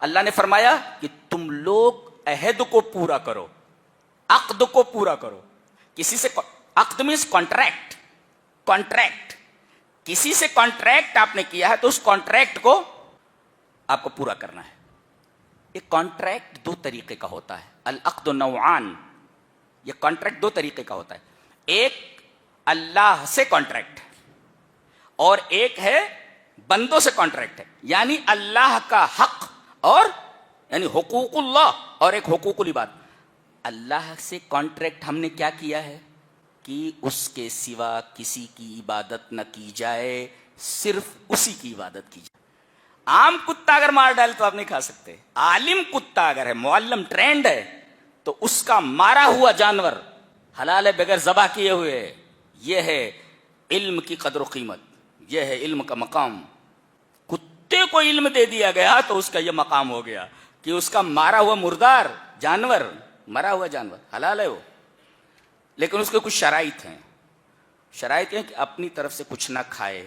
اللہ نے فرمایا کہ تم لوگ عہد کو پورا کرو، عقد کو پورا کرو. کسی سے عقد مینس کانٹریکٹ، کانٹریکٹ کسی سے کانٹریکٹ آپ نے کیا ہے تو اس کانٹریکٹ کو آپ کو پورا کرنا ہے. ایک کانٹریکٹ دو طریقے کا ہوتا ہے، العقد نوعان. یہ کانٹریکٹ دو طریقے کا ہوتا ہے، ایک اللہ سے کانٹریکٹ اور ایک ہے بندوں سے کانٹریکٹ ہے. یعنی اللہ کا حق اور یعنی حقوق اللہ اور ایک حقوق العباد. اللہ سے کانٹریکٹ ہم نے کیا کیا ہے کہ اس کے سوا کسی کی عبادت نہ کی جائے، صرف اسی کی عبادت کی جائے. عام کتا اگر مار ڈالے تو آپ نہیں کھا سکتے. عالم کتا اگر ہے، معلم ٹرینڈ ہے، تو اس کا مارا ہوا جانور حلال ہے بغیر ذبح کیے ہوئے. یہ ہے علم کی قدر و قیمت، یہ ہے علم کا مقام. کتے کو علم دے دیا گیا تو اس کا یہ مقام ہو گیا کہ اس کا مارا ہوا مردار جانور، مرا ہوا جانور حلال ہے وہ، لیکن اس کے کچھ شرائط ہیں. شرائط ہیں کہ اپنی طرف سے کچھ نہ کھائے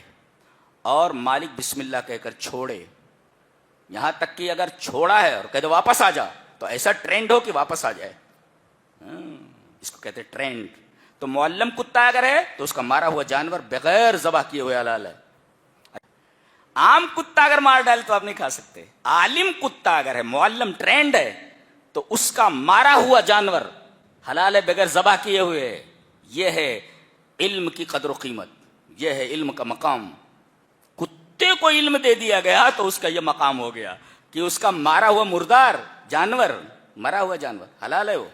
اور مالک بسم اللہ کہہ کر چھوڑے. یہاں تک کہ اگر چھوڑا ہے اور کہہ دے واپس آ جا تو ایسا ٹرینڈ ہو کہ واپس آ جائے. اس کو کہتے ہیں ٹرینڈ. تو معلم کتا اگر ہے تو اس کا مارا ہوا جانور بغیر ذبح کیے ہوئے حلال ہے. عام کتا اگر مار ڈالے تو آپ نہیں کھا سکتے. عالم کتا اگر ہے، معلم ٹرینڈ ہے، تو اس کا مارا ہوا جانور حلال ہے بغیر ذبح کیے ہوئے. یہ ہے علم کی قدر و قیمت، یہ ہے علم کا مقام. کتے کو علم دے دیا گیا تو اس کا یہ مقام ہو گیا کہ اس کا مارا ہوا مردار جانور، مرا ہوا جانور حلال ہے وہ،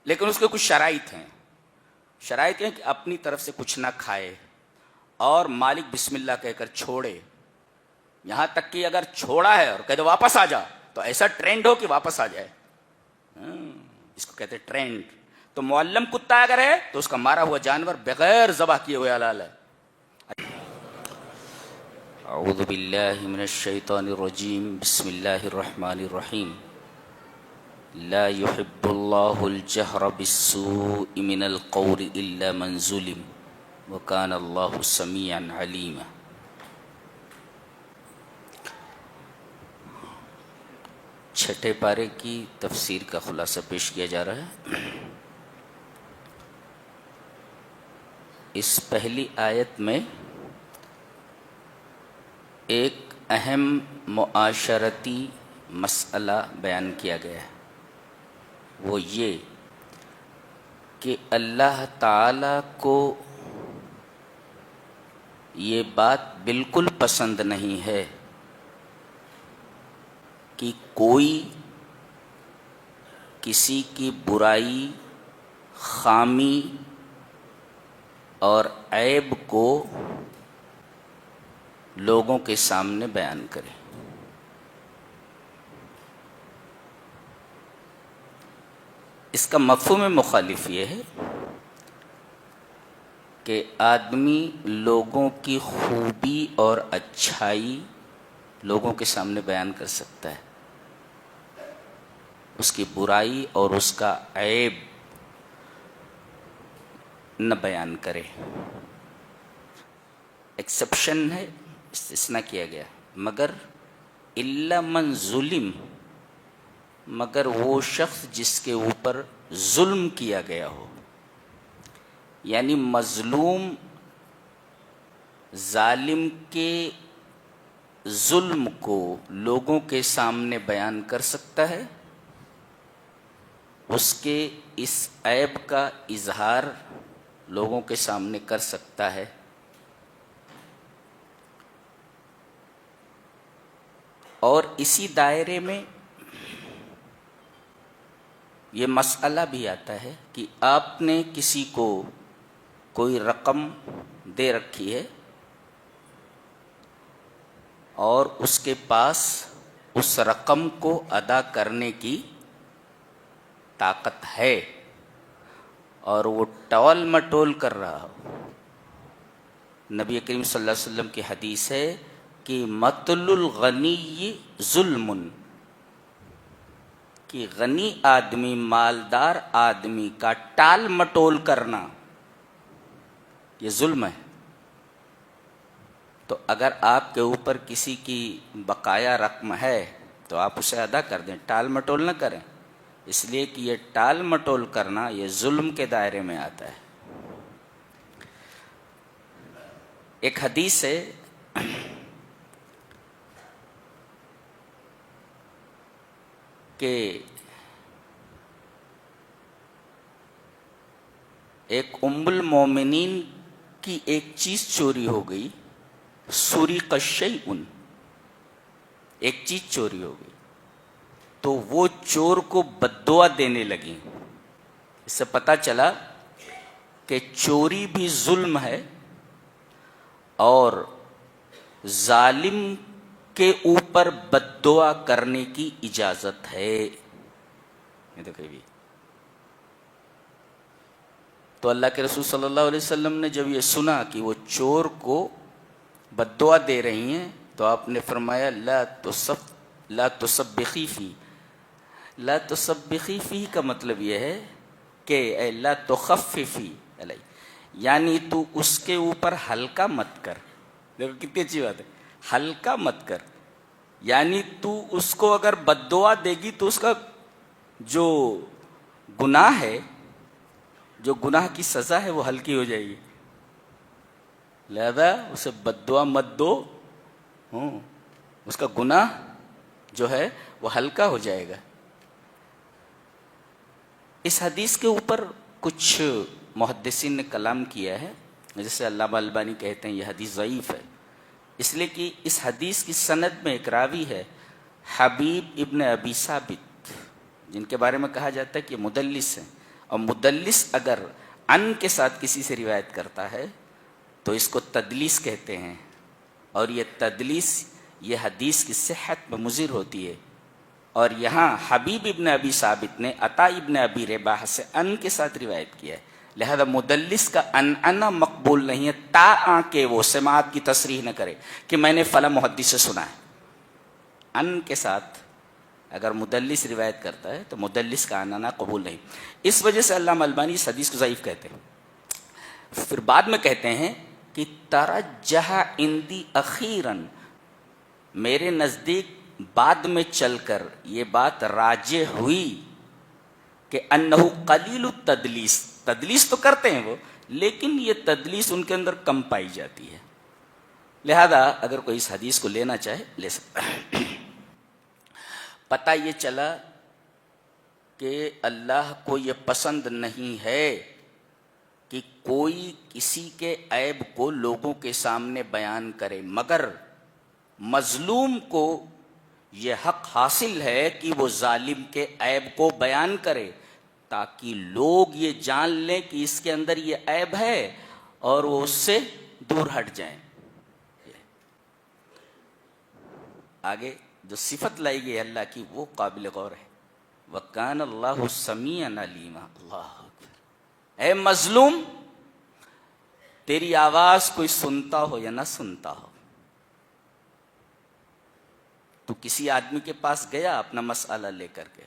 لیکن اس کے کچھ شرائط ہیں. شرائط ہیں کہ اپنی طرف سے کچھ نہ کھائے اور مالک بسم اللہ کہہ کر چھوڑے. یہاں تک کہ اگر چھوڑا ہے اور کہہ دے واپس آ جا تو ایسا ٹرینڈ ہو کہ واپس آ جائے. اس کو کہتے ہیں ٹرینڈ. تو معلم کتا اگر ہے تو اس کا مارا ہوا جانور بغیر ذبح کیے ہوئے حلال ہے. اعوذ باللہ من الشیطان الرجیم، بسم اللہ الرحمن الرحیم. لا يحب اللہ الجہر بالسوء من القول الا من ظلم وکان اللہ سمیعا علیما. چھٹے پارے کی تفسیر کا خلاصہ پیش کیا جا رہا ہے. اس پہلی آیت میں ایک اہم معاشرتی مسئلہ بیان کیا گیا ہے. وہ یہ کہ اللہ تعالی کو یہ بات بالکل پسند نہیں ہے کہ کوئی کسی کی برائی، خامی اور عیب کو لوگوں کے سامنے بیان کرے. اس کا مفہوم مخالف یہ ہے کہ آدمی لوگوں کی خوبی اور اچھائی لوگوں کے سامنے بیان کر سکتا ہے، اس کی برائی اور اس کا عیب نہ بیان کرے. ایکسیپشن ہے، استثناء کیا گیا. مگر الا من ظلم، مگر وہ شخص جس کے اوپر ظلم کیا گیا ہو. یعنی مظلوم ظالم کے ظلم کو لوگوں کے سامنے بیان کر سکتا ہے، اس کے اس عیب کا اظہار لوگوں کے سامنے کر سکتا ہے. اور اسی دائرے میں یہ مسئلہ بھی آتا ہے کہ آپ نے کسی کو کوئی رقم دے رکھی ہے اور اس کے پاس اس رقم کو ادا کرنے کی طاقت ہے اور وہ ٹول مٹول کر رہا ہو. نبی کریم صلی اللہ علیہ وسلم کی حدیث ہے کہ مطل الغنی ظلم، کہ غنی آدمی، مالدار آدمی کا ٹال مٹول کرنا یہ ظلم ہے. تو اگر آپ کے اوپر کسی کی بقایا رقم ہے تو آپ اسے ادا کر دیں، ٹال مٹول نہ کریں، اس لیے کہ یہ ٹال مٹول کرنا یہ ظلم کے دائرے میں آتا ہے۔ ایک حدیث ہے کہ ایک ام المومنین کی ایک چیز چوری ہو گئی، سُرِقَ الشَّيْءٌ، ایک چیز چوری ہو گئی تو وہ چور کو بددعا دینے لگی۔ اس سے پتہ چلا کہ چوری بھی ظلم ہے اور ظالم کے اوپر بددعا کرنے کی اجازت ہے۔ یہ تو کہیں بھی تو اللہ کے رسول صلی اللہ علیہ وسلم نے جب یہ سنا کہ وہ چور کو بددعا دے رہی ہیں تو آپ نے فرمایا لا تسبخی فی، لا تسبخی فی کا مطلب یہ ہے کہ اے لا تخففی علیہ، یعنی تو اس کے اوپر ہلکا مت کر۔ دیکھو کتنی اچھی بات ہے، ہلکا مت کر، یعنی تو اس کو اگر بددعا دے گی تو اس کا جو گناہ ہے، جو گناہ کی سزا ہے وہ ہلکی ہو جائے گی، لہذا اسے بددعا مت دو، اس کا گناہ جو ہے وہ ہلکا ہو جائے گا۔ اس حدیث کے اوپر کچھ محدثین نے کلام کیا ہے، جیسے علامہ البانی کہتے ہیں یہ حدیث ضعیف ہے، اس لیے کہ اس حدیث کی سند میں ایک راوی ہے حبیب ابن ابی ثابت، جن کے بارے میں کہا جاتا ہے کہ یہ مدلس ہیں، اور مدلس اگر ان کے ساتھ کسی سے روایت کرتا ہے تو اس کو تدلیس کہتے ہیں، اور یہ تدلیس یہ حدیث کی صحت میں مضر ہوتی ہے۔ اور یہاں حبیب ابن ابی ثابت نے عطا ابن ابی رباح سے ان کے ساتھ روایت کیا ہے، لہذا مدلس کا انا مقبول نہیں ہے تا کہ وہ سماعت کی تصریح نہ کرے کہ میں نے فلاں محدث سے سنا ہے۔ ان کے ساتھ اگر مدلس روایت کرتا ہے تو مدلس کا انا قبول نہیں، اس وجہ سے علامہ البانی اس حدیث کو ضعیف کہتے ہیں۔ پھر بعد میں کہتے ہیں کہ ترجح عندی اخیراً، میرے نزدیک بعد میں چل کر یہ بات راجح ہوئی کہ انہو قلیل التدلیس، تدلیس تو کرتے ہیں وہ لیکن یہ تدلیس ان کے اندر کم پائی جاتی ہے، لہذا اگر کوئی اس حدیث کو لینا چاہے لے سکتا ہے۔ پتہ یہ چلا کہ اللہ کو یہ پسند نہیں ہے کہ کوئی کسی کے عیب کو لوگوں کے سامنے بیان کرے، مگر مظلوم کو یہ حق حاصل ہے کہ وہ ظالم کے عیب کو بیان کرے تاکہ لوگ یہ جان لیں کہ اس کے اندر یہ عیب ہے اور وہ اس سے دور ہٹ جائیں۔ آگے جو صفت لائی گئی اللہ کی وہ قابل غور ہے، وَكَانَ اللَّهُ سَمِيعًا عَلِيمًا۔ اللہ اکبر، اے مظلوم تیری آواز کوئی سنتا ہو یا نہ سنتا ہو، تو کسی آدمی کے پاس گیا اپنا مسئلہ لے کر کے،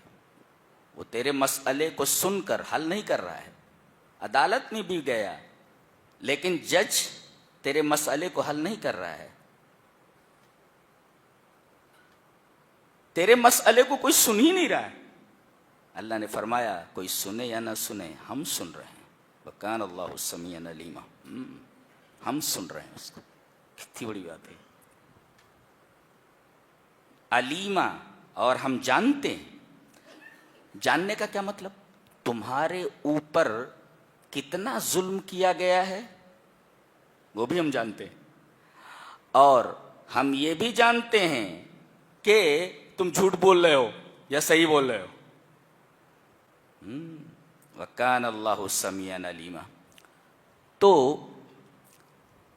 وہ تیرے مسئلے کو سن کر حل نہیں کر رہا ہے، عدالت میں بھی گیا لیکن جج تیرے مسئلے کو حل نہیں کر رہا ہے، تیرے مسئلے کو کوئی سن ہی نہیں رہا ہے، اللہ نے فرمایا کوئی سنے یا نہ سنے ہم سن رہے ہیں، وَكَانَ اللَّهُ سَمِيعًا عَلِيمًا، ہم سن رہے ہیں اس کو، کتنی بڑی بات ہے، علیمہ، اور ہم جانتے ہیں۔ جاننے کا کیا مطلب؟ تمہارے اوپر کتنا ظلم کیا گیا ہے وہ بھی ہم جانتے ہیں، اور ہم یہ بھی جانتے ہیں کہ تم جھوٹ بول رہے ہو یا صحیح بول رہے ہو۔ وَكَانَ اللَّهُ سَمِيعًا عَلِيمًا۔ تو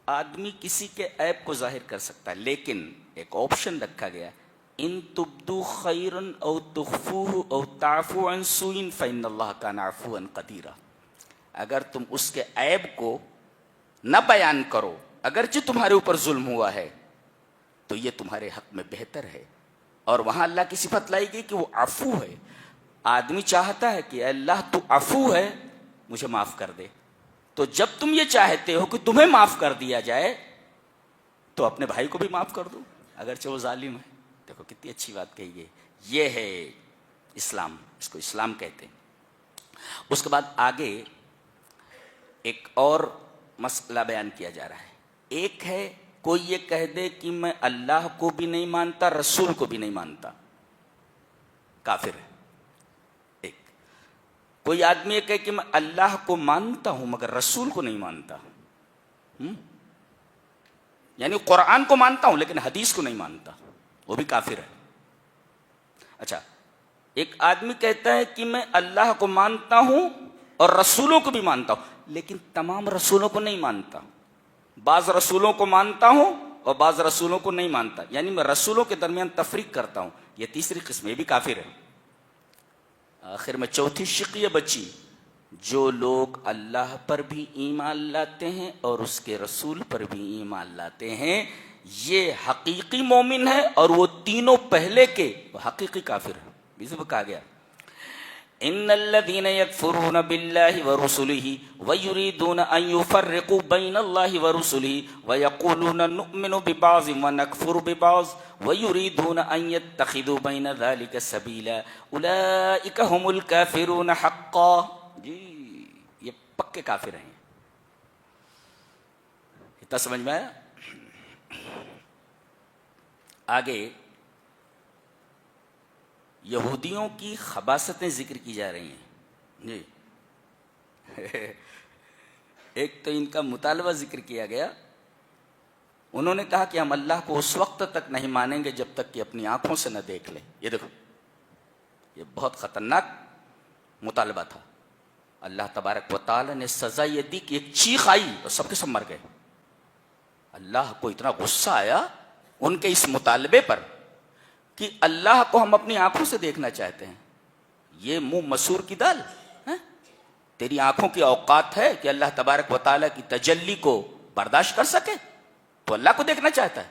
آدمی کسی کے عیب کو ظاہر کر سکتا ہے، لیکن ایک آپشن رکھا گیا، ان تبدو خیرن او تخفوہ او تعفو عن سوء فإن اللہ کان عفوا قدیرا، اگر تم اس کے عیب کو نہ بیان کرو اگرچہ تمہارے اوپر ظلم ہوا ہے تو یہ تمہارے حق میں بہتر ہے، اور وہاں اللہ کی صفت لائی گئی کہ وہ عفو ہے۔ آدمی چاہتا ہے کہ اے اللہ تو عفو ہے مجھے معاف کر دے، تو جب تم یہ چاہتے ہو کہ تمہیں معاف کر دیا جائے تو اپنے بھائی کو بھی معاف کر دو اگرچہ وہ ظالم ہے، دیکھو کتنی اچھی بات کہی ہے. یہ ہے اسلام, اس کو اسلام کہتے ہیں. اس کے بعد آگے ایک اور مسئلہ بیان کیا جا رہا ہے. ایک ہے کوئی یہ کہہ دے کہ میں اللہ کو بھی نہیں مانتا, رسول کو بھی نہیں مانتا, کافر ہے. ایک کوئی آدمی یہ کہے کہ میں اللہ کو مانتا ہوں مگر رسول کو نہیں مانتا, یعنی قرآن کو مانتا ہوں لیکن حدیث کو نہیں مانتا, وہ بھی کافر ہے. اچھا, ایک آدمی کہتا ہے کہ میں اللہ کو مانتا ہوں اور رسولوں کو بھی مانتا ہوں لیکن تمام رسولوں کو نہیں مانتا, بعض رسولوں کو مانتا ہوں اور بعض رسولوں کو نہیں مانتا, یعنی میں رسولوں کے درمیان تفریق کرتا ہوں. یہ تیسری قسم, یہ بھی کافر ہے. آخر میں چوتھی شقیہ بچی, جو لوگ اللہ پر بھی ایمان لاتے ہیں اور اس کے رسول پر بھی ایمان لاتے ہیں, یہ حقیقی مومن ہے, اور وہ تینوں پہلے کے حقیقی کافر ہیں. بیچ میں کہا گیا ان الذين يكفرون بالله ورسله ويريدون ان يفرقوا بين الله ورسله ويقولون نؤمن ببعض ونكفر ببعض ويريدون ان يتخذوا بين ذلك سبيلا اولئك هم الكافرون حقا. جی یہ پکے کافر ہیں. اتنا سمجھ میں آیا؟ آگے یہودیوں کی خباثتیں ذکر کی جا رہی ہیں. جی ایک تو ان کا مطالبہ ذکر کیا گیا, انہوں نے کہا کہ ہم اللہ کو اس وقت تک نہیں مانیں گے جب تک کہ اپنی آنکھوں سے نہ دیکھ لیں. یہ دیکھو, یہ بہت خطرناک مطالبہ تھا. اللہ تبارک و تعالی نے سزا یہ دی کہ ایک چیخ آئی اور سب کے سب مر گئے. اللہ کو اتنا غصہ آیا ان کے اس مطالبے پر کہ اللہ کو ہم اپنی آنکھوں سے دیکھنا چاہتے ہیں. یہ منہ مسور کی دال ہے, تیری آنکھوں کی اوقات ہے کہ اللہ تبارک و تعالیٰ کی تجلی کو برداشت کر سکے, تو اللہ کو دیکھنا چاہتا ہے.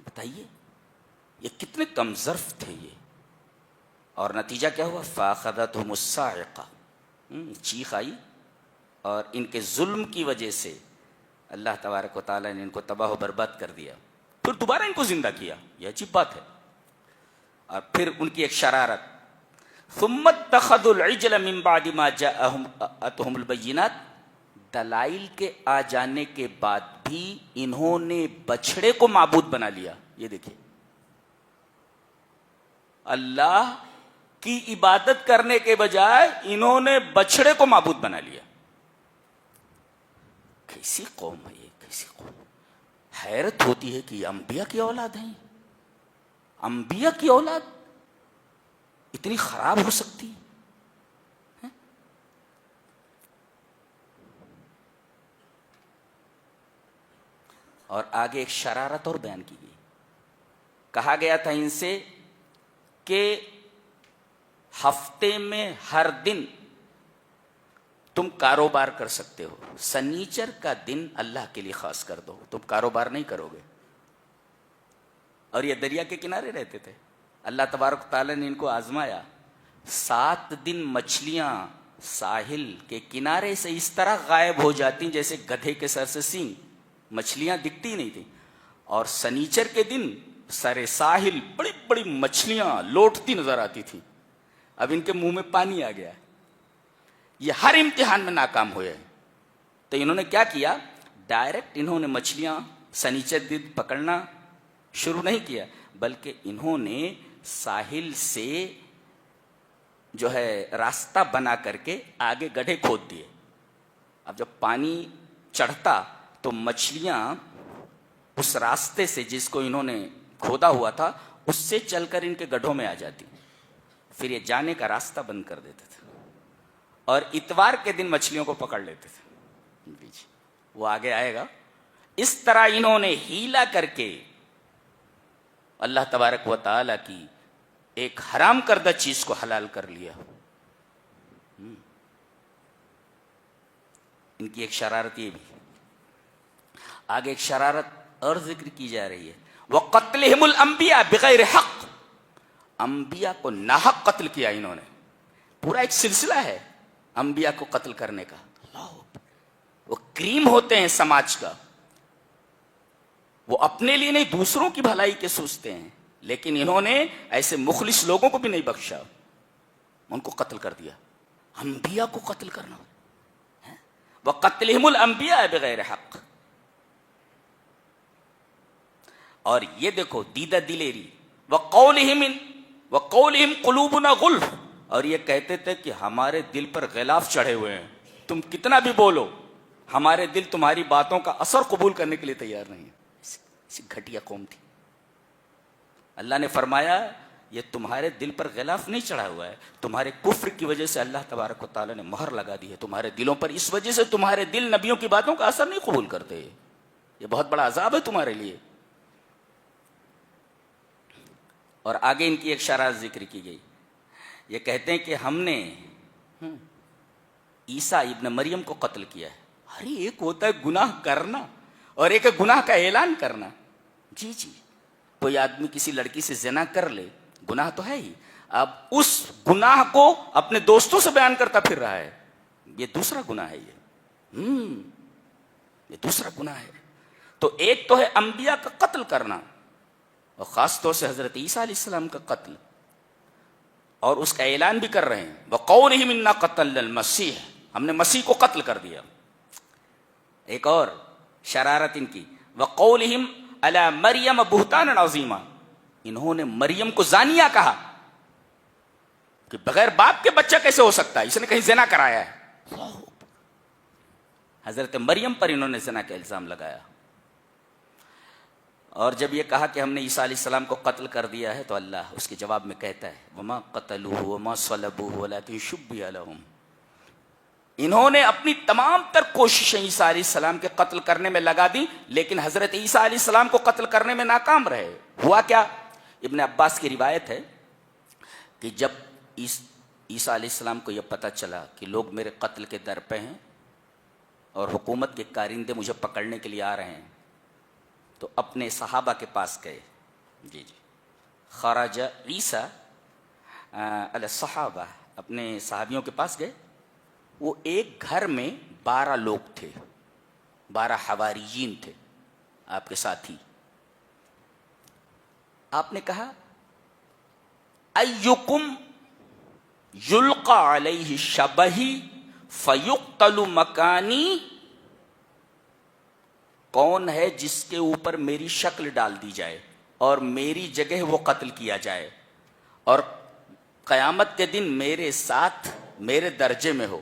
بتائیے یہ کتنے کم ظرف تھے یہ, اور نتیجہ کیا ہوا؟ فاخذتہم الصاعقہ, چیخ آئی, اور ان کے ظلم کی وجہ سے اللہ تبارک و تعالیٰ نے ان کو تباہ و برباد کر دیا. پھر دوبارہ ان کو زندہ کیا, یہ عجیب بات ہے. اور پھر ان کی ایک شرارت, ثم اتخذوا العجل من بعد ما جاءتهم البینات, دلائل کے آ جانے کے بعد بھی انہوں نے بچھڑے کو معبود بنا لیا. یہ دیکھیں, اللہ کی عبادت کرنے کے بجائے انہوں نے بچھڑے کو معبود بنا لیا. کیسی قوم ہے یہ, کیسی قوم. حیرت ہوتی ہے کہ یہ انبیاء کی اولاد ہیں. انبیاء کی اولاد اتنی خراب ہو سکتی ہے؟ اور آگے ایک شرارت اور بیان کی گئی. کہا گیا تھا ان سے کہ ہفتے میں ہر دن تم کاروبار کر سکتے ہو, سنیچر کا دن اللہ کے لیے خاص کر دو, تم کاروبار نہیں کرو گے. اور یہ دریا کے کنارے رہتے تھے. اللہ تبارک تعالیٰ نے ان کو آزمایا. 7 دن مچھلیاں ساحل کے کنارے سے اس طرح غائب ہو جاتی جیسے گدھے کے سر سے سینگ, مچھلیاں دکھتی نہیں تھیں. اور سنیچر کے دن سر ساحل بڑی بڑی مچھلیاں لوٹتی نظر آتی تھیں. اب ان کے منہ میں پانی آ گیا ہے. یہ ہر امتحان میں ناکام ہوئے. تو انہوں نے کیا کیا, ڈائریکٹ انہوں نے مچھلیاں سنیچر دن پکڑنا شروع نہیں کیا, بلکہ انہوں نے ساحل سے جو ہے راستہ بنا کر کے آگے گڈھے کھود دیے. اب جب پانی چڑھتا تو مچھلیاں اس راستے سے جس کو انہوں نے کھودا ہوا تھا اس سے چل کر ان کے گڈھوں میں آ جاتی. پھر یہ جانے کا راستہ بند کر دیتے تھے اور اتوار کے دن مچھلیوں کو پکڑ لیتے تھے. وہ آگے آئے گا. اس طرح انہوں نے ہیلا کر کے اللہ تبارک و تعالی کی ایک حرام کردہ چیز کو حلال کر لیا. ان کی ایک شرارت یہ بھی. آگے ایک شرارت اور ذکر کی جا رہی ہے, وَقَتْلِهِمُ الْأَنْبِيَاءَ بِغَيْرِ حَقٍّ, انبیاء کو ناحق قتل کیا انہوں نے. پورا ایک سلسلہ ہے انبیاء کو قتل کرنے کا. وہ کریم ہوتے ہیں سماج کا. وہ اپنے لیے نہیں دوسروں کی بھلائی کے سوچتے ہیں، لیکن انہوں نے ایسے مخلص لوگوں کو بھی نہیں بخشا، ان کو قتل کر دیا۔ انبیاء کو قتل کرنا، وَقَتْلِهِمُ الْأَنْبِيَاءَ بِغَيْرِ حَقٍّ۔ اور یہ دیکھو دیدہ دلیری، وَقَوْلِهِمْ قُلُوبُنَا غُلْفٌ، اور یہ کہتے تھے کہ ہمارے دل پر غلاف چڑھے ہوئے ہیں، تم کتنا بھی بولو ہمارے دل تمہاری باتوں کا اثر قبول کرنے کے لیے تیار نہیں ہے۔ ایسی گھٹیا قوم تھی۔ اللہ نے فرمایا یہ تمہارے دل پر غلاف نہیں چڑھا ہوا ہے، تمہارے کفر کی وجہ سے اللہ تبارک و تعالیٰ نے مہر لگا دی ہے تمہارے دلوں پر، اس وجہ سے تمہارے دل نبیوں کی باتوں کا اثر نہیں قبول کرتے، یہ بہت بڑا عذاب ہے تمہارے لیے۔ اور آگے ان کی ایک شرح ذکر کی گئی، یہ کہتے ہیں کہ ہم نے عیسیٰ ابن مریم کو قتل کیا ہے۔ ارے ایک ہوتا ہے گناہ کرنا اور ایک ہے گناہ کا اعلان کرنا۔ جی کوئی آدمی کسی لڑکی سے زنا کر لے، گناہ تو ہے ہی، اب اس گناہ کو اپنے دوستوں سے بیان کرتا پھر رہا ہے، یہ دوسرا گناہ ہے، یہ دوسرا گناہ ہے۔ تو ایک تو ہے انبیاء کا قتل کرنا، اور خاص طور سے حضرت عیسیٰ علیہ السلام کا قتل، اور اس کا اعلان بھی کر رہے ہیں وَقَوْلِهِمْ إِنَّا قَتَلْنَا الْمَسِيحَ، ہم نے مسیح کو قتل کر دیا۔ ایک اور شرارت ان کی وَقَوْلِهِمْ عَلَى مَرْيَمَ بُهْتَانًا عَظِيمًا، انہوں نے مریم کو زانیہ کہا کہ بغیر باپ کے بچہ کیسے ہو سکتا ہے، اس نے کہیں زنا کرایا ہے۔ حضرت مریم پر انہوں نے زنا کا الزام لگایا، اور جب یہ کہا کہ ہم نے عیسیٰ علیہ السلام کو قتل کر دیا ہے تو اللہ اس کے جواب میں کہتا ہے وَمَا قَتَلُوهُ وَمَا صَلَبُوهُ وَلَكِنْ شُبِّهَ لَهُمْ، انہوں نے اپنی تمام تر کوششیں عیسیٰ علیہ السلام کے قتل کرنے میں لگا دی، لیکن حضرت عیسیٰ علیہ السلام کو قتل کرنے میں ناکام رہے۔ ہوا کیا؟ ابن عباس کی روایت ہے کہ جب عیسیٰ علیہ السلام کو یہ پتہ چلا کہ لوگ میرے قتل کے در پہ ہیں اور حکومت کے کارندے مجھے پکڑنے کے لیے آ رہے ہیں، تو اپنے صحابہ کے پاس گئے۔ خرج عیسیٰ علی الصحابہ، اپنے صحابیوں کے پاس گئے۔ وہ ایک گھر میں 12 لوگ تھے، 12 حواریین تھے آپ کے ساتھی۔ آپ نے کہا ایکم یلقى علیہ شبہی فیقتل مکانی، کون ہے جس کے اوپر میری شکل ڈال دی جائے اور میری جگہ وہ قتل کیا جائے، اور قیامت کے دن میرے ساتھ میرے درجے میں ہو۔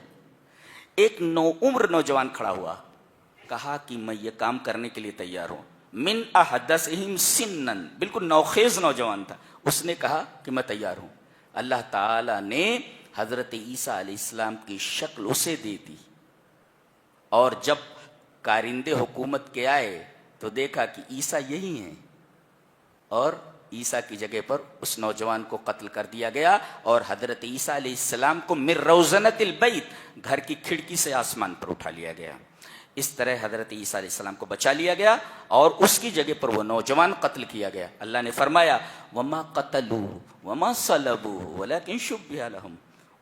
ایک نوعمر نوجوان کھڑا ہوا، کہا کہ میں یہ کام کرنے کے لیے تیار ہوں۔ من احدثہم سنن، بالکل نوخیز نوجوان تھا، اس نے کہا کہ میں تیار ہوں۔ اللہ تعالی نے حضرت عیسیٰ علیہ السلام کی شکل اسے دے دی، اور جب کارندے حکومت کے آئے تو دیکھا کہ عیسیٰ یہی ہیں، اور عیسیٰ کی جگہ پر اس نوجوان کو قتل کر دیا گیا، اور حضرت عیسیٰ علیہ السلام کو من روزنۃ البیت، گھر کی کھڑکی سے آسمان پر اٹھا لیا گیا۔ اس طرح حضرت عیسیٰ علیہ السلام کو بچا لیا گیا اور اس کی جگہ پر وہ نوجوان قتل کیا گیا۔ اللہ نے فرمایا وما قتلوه وما صلبوه ولكن شبه لهم،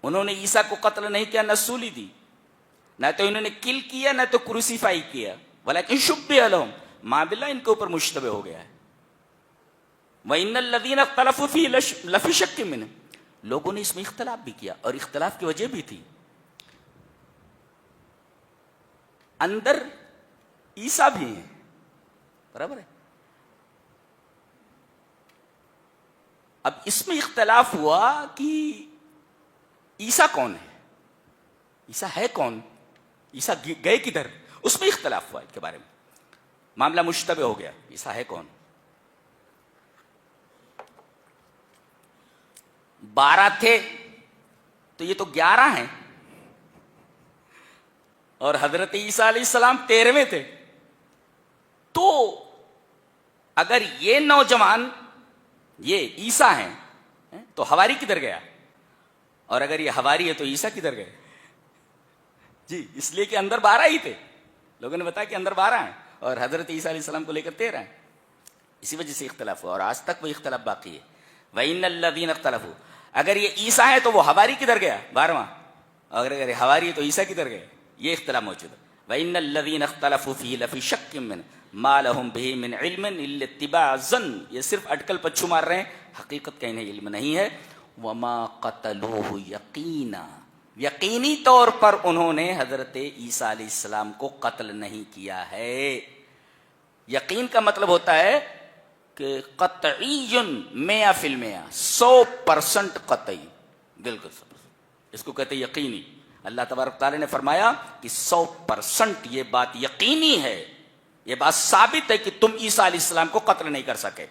انہوں نے عیسیٰ کو قتل نہیں کیا، نہ سولی دی، نہ تو انہوں نے کل کیا، نہ تو کروسیفائی کیا، ولكن شبه لهم، ماں باللہ ان کے اوپر مشتبہ ہو گیا ہے۔ وَإِنَّ الَّذِينَ اخْتَلَفُوا فِيهِ لَفِي شَكٍّ مِّنْهُ، لوگوں نے اس میں اختلاف بھی کیا، اور اختلاف کی وجہ بھی تھی۔ اندر عیسیٰ بھی ہیں، برابر ہے، اب اس میں اختلاف ہوا کہ عیسیٰ کون ہے، عیسیٰ ہے کون، عیسیٰ گئے کدھر، اس میں اختلاف ہوا، اس کے بارے میں معاملہ مشتبہ ہو گیا، عیسیٰ ہے کون۔ 12 تھے تو یہ تو 11 ہیں، اور حضرت عیسیٰ علیہ السلام 13ویں تھے، تو اگر یہ نوجوان یہ عیسیٰ ہیں تو حواری کدھر گیا، اور اگر یہ حواری ہے تو عیسیٰ کدھر گئے؟ جی اس لیے کہ اندر 12 ہی تھے، لوگوں نے بتایا کہ اندر 12 ہیں اور حضرت عیسیٰ علیہ السلام کو لے کر 13 ہیں، اسی وجہ سے اختلاف ہوا، اور آج تک وہ اختلاف باقی ہے۔ وَإِنَّ الَّذِينَ اخْتَلَفُوا، اگر یہ عیسیٰ ہے تو وہ حواری کدھر گیا 12واں، اور اگر یہ حواری ہے تو عیسیٰ کدھر گئے، یہ اختلاف موجود ہے۔ وَإِنَّ الَّذِينَ اخْتَلَفُوا فِيهِ لَفِي شَكٍّ مِّنْهُ، ما لهم به من علم الا اتباع الظن، یہ صرف اٹکل پچھو مار رہے ہیں، حقیقت کا انہیں علم نہیں ہے. وما قتلوه یقینا، یقینی طور پر انہوں نے حضرت عیسیٰ علیہ السلام کو قتل نہیں کیا ہے. یقین کا مطلب ہوتا ہے کہ قطعی 100%، 100% قطعی، بالکل. اس کو کہتے ہیں یقینی. اللہ تبارک تعالی نے فرمایا کہ 100% یہ بات یقینی ہے، یہ بات ثابت ہے کہ تم عیسیٰ علیہ السلام کو قتل نہیں کر سکے.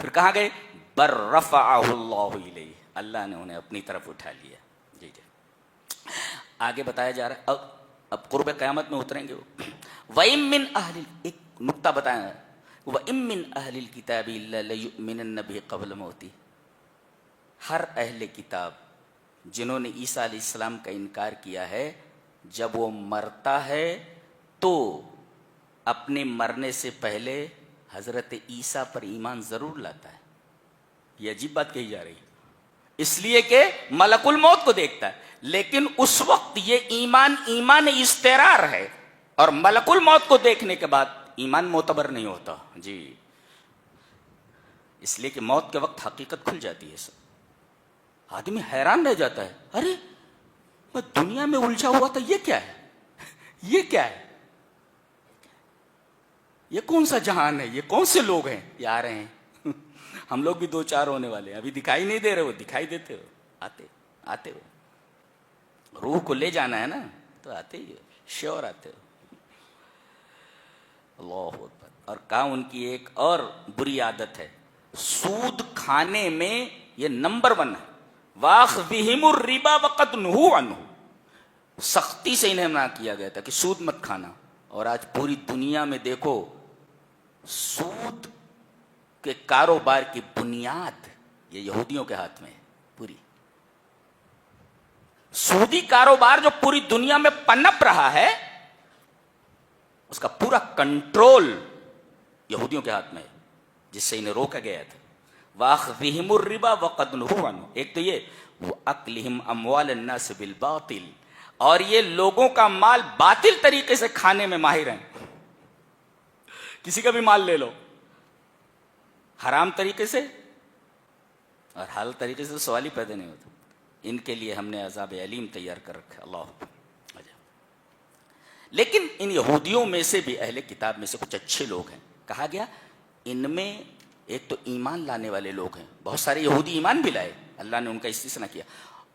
پھر کہاں گئے؟ بر رفعہ اللہ الیہ، اللہ نے انہیں اپنی طرف اٹھا لیا. جی جی آگے بتایا جا رہا ہے. اب قرب قیامت میں اتریں گے وہ. وَإِن مِّنْ أَهْلِ، ایک نقطہ بتایا ہے، وَإِن مِّنْ أَهْلِ الْكِتَابِ إِلَّا لَيُؤْمِنَنَّ بِهِ قَبْلَ مَوْتِهِ، ہر اہل کتاب جنہوں نے عیسیٰ علیہ السلام کا انکار کیا ہے، جب وہ مرتا ہے تو اپنے مرنے سے پہلے حضرت عیسیٰ پر ایمان ضرور لاتا ہے. یہ عجیب بات کہی جا رہی ہے، اس لیے کہ ملک الموت کو دیکھتا ہے، لیکن اس وقت یہ ایمان استقرار ہے، اور ملک الموت کو دیکھنے کے بعد ایمان معتبر نہیں ہوتا. جی اس لیے کہ موت کے وقت حقیقت کھل جاتی ہے. سب آدمی حیران رہ جاتا ہے، ارے میں دنیا میں الجھا ہوا تھا، یہ کیا ہے، یہ کیا ہے، یہ کون سا جہان ہے، یہ کون سے لوگ ہیں یہ آ رہے ہیں. ہم لوگ بھی 2-4 ہونے والے ہیں، ابھی دکھائی نہیں دے رہے، وہ دکھائی دیتے ہو، آتے ہو. روح کو لے جانا ہے نا تو آتے ہی ہو، شیور آتے ہو. اللہ اکبر. اور کہا ان کی ایک اور بری عادت ہے، سود کھانے میں یہ نمبر 1 ہے. وَأَخْذِهِمُ الرِّبَا وَقَدْ نُهُوا عَنْهُ، سختی سے انہیں منع کیا گیا تھا کہ سود مت کھانا. اور آج پوری دنیا میں دیکھو، سود کے کاروبار کی بنیاد یہ یہودیوں کے ہاتھ میں ہے. پوری سودی کاروبار جو پوری دنیا میں پنپ رہا ہے، اس کا پورا کنٹرول یہودیوں کے ہاتھ میں ہے، جس سے انہیں روکا گیا تھا. وَأَخْذِهِمُ الرِّبَا وَقَدْ نُهُوا عَنْهُ. ایک تو یہ وَأَكْلِهِمْ أَمْوَالَ النَّاسِ بِالْبَاطِلِ، اور یہ لوگوں کا مال باطل طریقے سے کھانے میں ماہر ہیں. کسی کا بھی مال لے لو، حرام طریقے سے اور حلال طریقے سے سوال ہی پیدا نہیں ہوتا. ان کے لیے ہم نے عذاب علیم تیار کر رکھا. اللہ. لیکن ان یہودیوں میں سے بھی، اہل کتاب میں سے کچھ اچھے لوگ ہیں. کہا گیا ان میں ایک تو ایمان لانے والے لوگ ہیں، بہت سارے یہودی ایمان بھی لائے، اللہ نے ان کا استثناء کیا.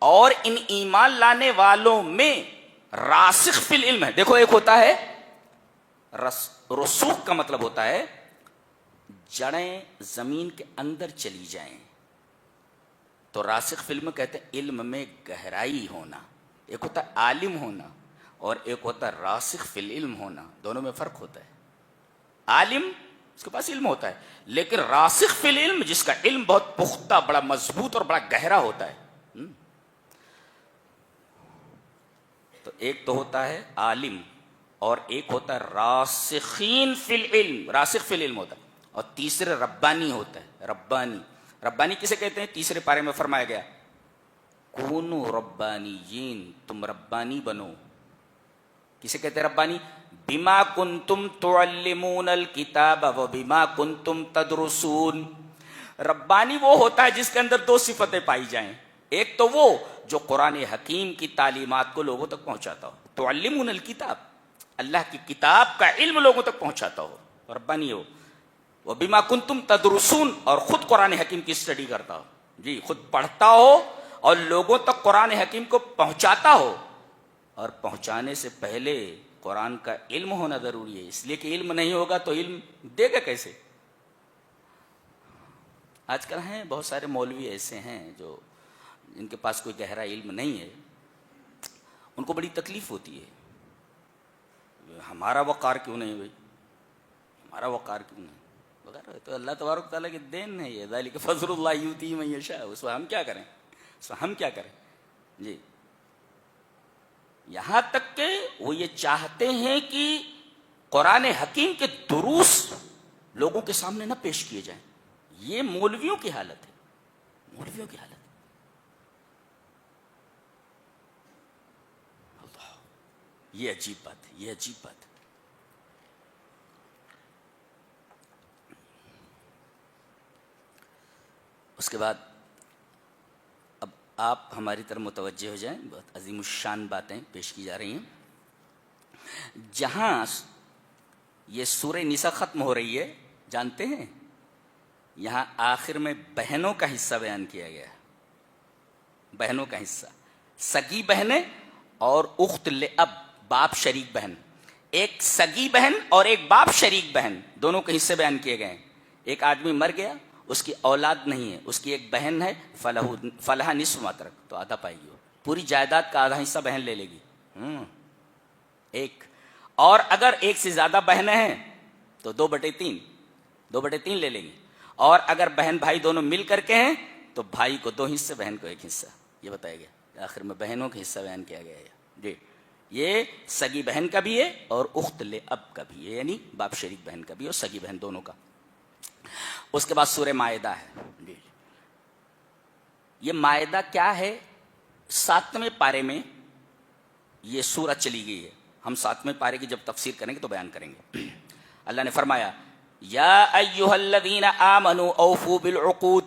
اور ان ایمان لانے والوں میں راسخ فی العلم ہے. دیکھو ایک ہوتا ہے رسوخ، کا مطلب ہوتا ہے جڑیں زمین کے اندر چلی جائیں، تو راسخ فی العلم کہتے ہیں علم میں گہرائی ہونا. ایک ہوتا ہے عالم ہونا اور ایک ہوتا ہے راسخ فی العلم ہونا. دونوں میں فرق ہوتا ہے. عالم اس کے پاس علم ہوتا ہے، لیکن راسخ فی العلم جس کا علم بہت پختہ، بڑا مضبوط اور بڑا گہرا ہوتا ہے. تو ایک تو ہوتا ہے عالم اور ایک ہوتا ہے راسخین فی العلم، راسخ فی العلم ہوتا ہے. اور تیسرے ربانی ہوتا ہے. ربانی کسے کہتے ہیں؟ تیسرے پارے میں فرمایا گیا کونو ربانیین، تم ربانی بنو. کسے کہتے ہیں ربانی؟ بما کنتم تعلمون الکتاب و بما کنتم تدرسون. ربانی وہ ہوتا ہے جس کے اندر 2 صفتیں پائی جائیں. ایک تو وہ جو قرآن حکیم کی تعلیمات کو لوگوں تک پہنچاتا ہو، تعلمون الکتاب، اللہ کی کتاب کا علم لوگوں تک پہنچاتا ہو، ربانی ہو. وہ بما کنتم تدرسون، اور خود قرآن حکیم کی اسٹڈی کرتا ہو. جی خود پڑھتا ہو اور لوگوں تک قرآن حکیم کو پہنچاتا ہو. اور پہنچانے سے پہلے قرآن کا علم ہونا ضروری ہے، اس لیے کہ علم نہیں ہوگا تو علم دے گا کیسے. آج کل ہیں بہت سارے مولوی ایسے ہیں جو جن کے پاس کوئی گہرا علم نہیں ہے، ان کو بڑی تکلیف ہوتی ہے. ہمارا وقار کیوں نہیں بھائی، ہمارا وقار کیوں نہیں وغیرہ. تو اللہ تبارک تعالیٰ کی دین ہے یہ، ذالک فضل اللہ یؤتیہ من یشاء. اس میں ہم کیا کریں، اس میں ہم کیا کریں. جی یہاں تک کہ وہ یہ چاہتے ہیں کہ قرآن حکیم کے دروس لوگوں کے سامنے نہ پیش کیے جائیں. یہ مولویوں کی حالت ہے، مولویوں کی حالت. اللہ، یہ عجیب بات ہے، یہ عجیب بات ہے. اس کے بعد اب آپ ہماری طرف متوجہ ہو جائیں، بہت عظیم الشان باتیں پیش کی جا رہی ہیں۔ جہاں یہ سورہ نساء ختم ہو رہی ہے، جانتے ہیں یہاں آخر میں بہنوں کا حصہ بیان کیا گیا ہے، بہنوں کا حصہ، سگی بہنیں اور اخت لاب، باپ شریک بہن، ایک سگی بہن اور ایک باپ شریک بہن، دونوں کے حصے بیان کیے گئے ہیں۔ ایک آدمی مر گیا، اس کی اولاد نہیں ہے، اس کی ایک بہن ہے، فلح نصف ما ترک، تو آدھا پائے گی، وہ پوری جائیداد کا آدھا حصہ بہن لے لے گی۔ ایک اور اگر ایک سے زیادہ بہنیں ہیں تو 2/3، 2/3 لے لیں گی، اور اگر بہن بھائی دونوں مل کر کے ہیں تو بھائی کو 2 حصے، بہن کو 1 حصہ، یہ بتایا گیا۔ آخر میں بہنوں کا حصہ بیان کیا گیا ہے جی، یہ سگی بہن کا بھی ہے اور اخت لاب کا بھی ہے، یعنی باپ شریک بہن کا بھی اور سگی بہن دونوں کا۔ اس کے بعد سورہ مائدہ ہے جی، یہ مائدہ کیا ہے؟ 7ویں پارے میں یہ سورت چلی گئی ہے، ہم 7ویں پارے کی جب تفسیر کریں گے تو بیان کریں گے۔ اللہ نے فرمایا یا ایھا الذین آمنوا اوفوا بالعقود،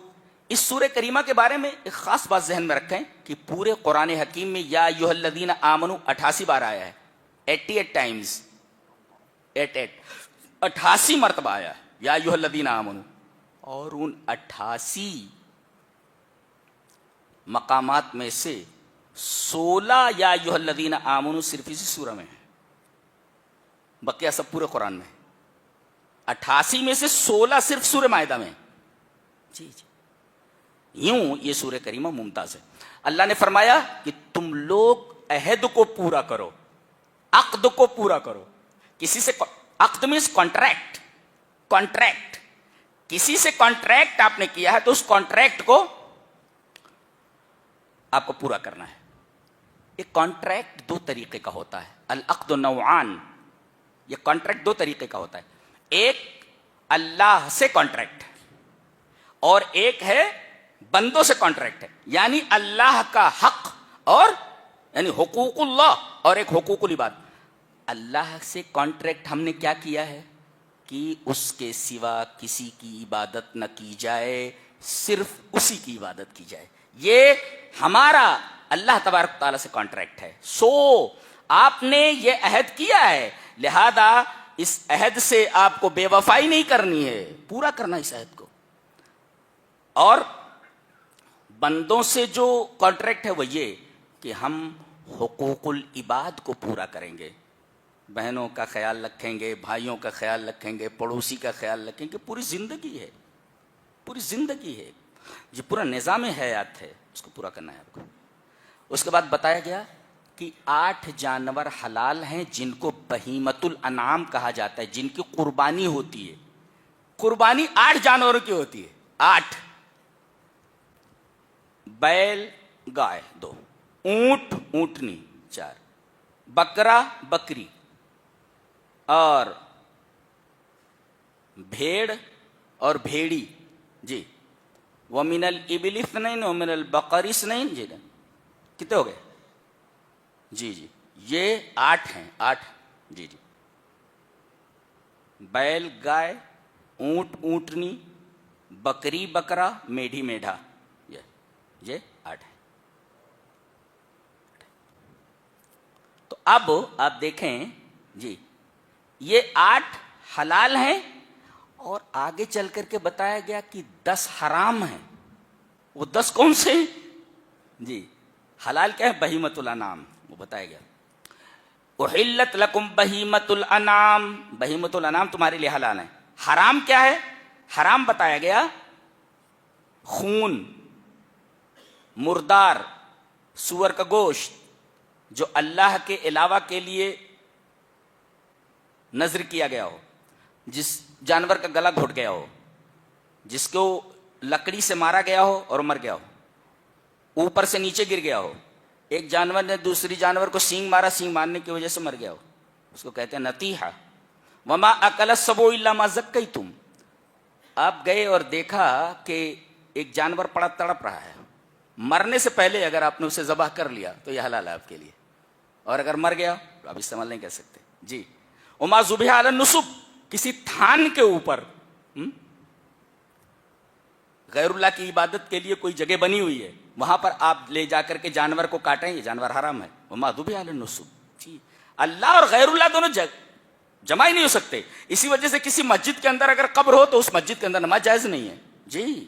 اس سورہ کریمہ کے بارے میں ایک خاص بات ذہن میں رکھیں کہ پورے قرآن حکیم میں یا ایھا الذین آمنوا 88 بار آیا ہے، 88 ٹائمز، 88 مرتبہ آیا ہے یا ایھا الذین آمنوا، اور ان 88 مقامات میں سے 16 یا ایھا الذین آمنوا صرف اسی سورہ میں ہے، بقیہ سب پورے قرآن میں، 88 میں سے 16 صرف سورہ مائدہ میں۔ جی جی، یوں یہ سورہ کریمہ ممتاز ہے۔ اللہ نے فرمایا کہ تم لوگ عہد کو پورا کرو، عقد کو پورا کرو، کسی سے عقد مینس کانٹریکٹ، کانٹریکٹ، کسی سے کانٹریکٹ آپ نے کیا ہے تو اس کانٹریکٹ کو آپ کو پورا کرنا ہے۔ ایک کانٹریکٹ 2 طریقے کا ہوتا ہے، العقد نوعان، یہ کانٹریکٹ 2 طریقے کا ہوتا ہے، ایک اللہ سے کانٹریکٹ اور ایک ہے بندوں سے کانٹریکٹ ہے، یعنی اللہ کا حق اور یعنی حقوق اللہ اور ایک حقوق العباد۔ اللہ سے کانٹریکٹ ہم نے کیا کیا ہے کہ اس کے سوا کسی کی عبادت نہ کی جائے، صرف اسی کی عبادت کی جائے، یہ ہمارا اللہ تبارک تعالیٰ سے کانٹریکٹ ہے۔ سو آپ نے یہ عہد کیا ہے، لہذا اس عہد سے آپ کو بے وفائی نہیں کرنی ہے، پورا کرنا اس عہد کو۔ اور بندوں سے جو کانٹریکٹ ہے وہ یہ کہ ہم حقوق العباد کو پورا کریں گے، بہنوں کا خیال رکھیں گے، بھائیوں کا خیال رکھیں گے، پڑوسی کا خیال رکھیں گے، پوری زندگی ہے، پوری زندگی ہے، جو پورا نظام حیات ہے اس کو پورا کرنا ہے آپ کو۔ اس کے بعد بتایا گیا کہ 8 جانور حلال ہیں جن کو بہیمۃ الانعام کہا جاتا ہے، جن کی قربانی ہوتی ہے، قربانی 8 جانوروں کی ہوتی ہے، 8، بیل گائے 2، اونٹ اونٹنی 4، بکرا بکری، اور بھیڑ اور بھیڑی جی، وَمِنَ الْإِبِلِ 2 وَمِنَ الْبَقَرِ 2، جی کتنے ہو گئے؟ جی جی، یہ 8 ہیں، 8 جی جی، بیل گائے، اونٹ اونٹنی، بکری بکرا، میڈھی میڈھا، یہ 8 ہے۔ تو اب آپ دیکھیں جی، یہ 8 حلال ہیں اور آگے چل کر کے بتایا گیا کہ 10 حرام ہیں۔ وہ 10 کون سے ہیں؟ جی، حلال کیا ہے؟ بہیمۃ الانعام، وہ بتایا گیا احلت لکم بہیمۃ الانعام، بہیمۃ الانعام تمہارے لیے حلال ہے۔ حرام کیا ہے؟ حرام بتایا گیا خون، مردار، سور کا گوشت جو اللہ کے علاوہ کے لیے نذر کیا گیا ہو، جس جانور کا گلا گھٹ گیا ہو، جس کو لکڑی سے مارا گیا ہو اور مر گیا ہو، اوپر سے نیچے گر گیا ہو، ایک جانور نے دوسری جانور کو سینگ مارا، سینگ مارنے کی وجہ سے مر گیا ہو، اس کو کہتے ہیں نتیحہ۔ وما اکل السبع الا ما زکیتم، آپ گئے اور دیکھا کہ ایک جانور پڑا تڑپ رہا ہے، مرنے سے پہلے اگر آپ نے اسے ذبح کر لیا تو یہ حلال ہے آپ کے لیے، اور اگر مر گیا تو آپ استعمال نہیں کر سکتے جی۔ وما ذبح علی النصب، کسی تھان کے اوپر غیر اللہ کی عبادت کے لیے کوئی جگہ بنی ہوئی ہے, وہاں پر آپ لے جا کر کے جانور کو کاٹیں, یہ جانور حرام ہے. وما ذبح علی النصب, اللہ اور غیر اللہ دونوں جمع ہی نہیں ہو سکتے. اسی وجہ سے کسی مسجد کے اندر اگر قبر ہو تو اس مسجد کے اندر نماز جائز نہیں ہے. جی,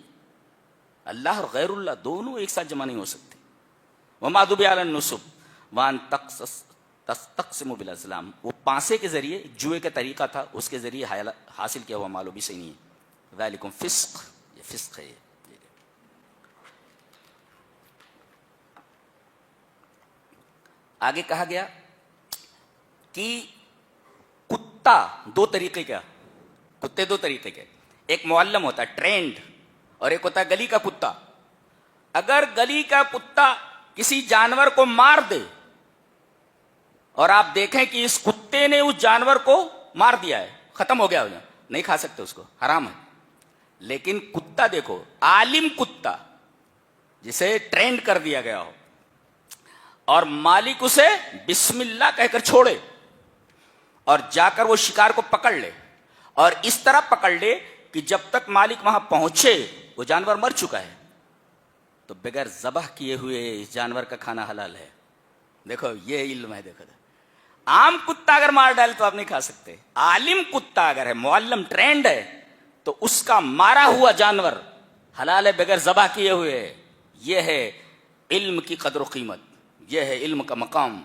اللہ اور غیر اللہ دونوں ایک ساتھ جمع نہیں ہو سکتے. وما ذبح علی النصب وان تقسم بالازلام, وہ پانسے کے ذریعے, جوئے کا طریقہ تھا, اس کے ذریعے حاصل کیا ہوا مال بھی صحیح نہیں ہے. ذالکم فسق, یہ فسق ہے. آگے کہا گیا کہ کتا دو طریقے کا, کتے دو طریقے کے, ایک معلم ہوتا ہے ٹرینڈ, اور ایک ہوتا ہے گلی کا کتا. اگر گلی کا کتا کسی جانور کو مار دے اور آپ دیکھیں کہ اس کتے نے اس جانور کو مار دیا ہے, ختم ہو گیا, نہیں کھا سکتے اس کو, حرام ہے. لیکن کتا دیکھو, عالم کتا جسے ٹرینڈ کر دیا گیا ہو, اور مالک اسے بسم اللہ کہہ کر چھوڑے اور جا کر وہ شکار کو پکڑ لے, اور اس طرح پکڑ لے کہ جب تک مالک وہاں پہنچے وہ جانور مر چکا ہے, تو بغیر ذبح کیے ہوئے اس جانور کا کھانا حلال ہے. دیکھو یہ علم ہے. دیکھو عام کتا اگر مار ڈالے تو آپ نہیں کھا سکتے, عالم کتا اگر ہے, معلم ٹرینڈ ہے, تو اس کا مارا ہوا جانور حلال ہے بغیر ذبح کیے ہوئے. یہ ہے علم کی قدر و قیمت, یہ ہے علم کا مقام.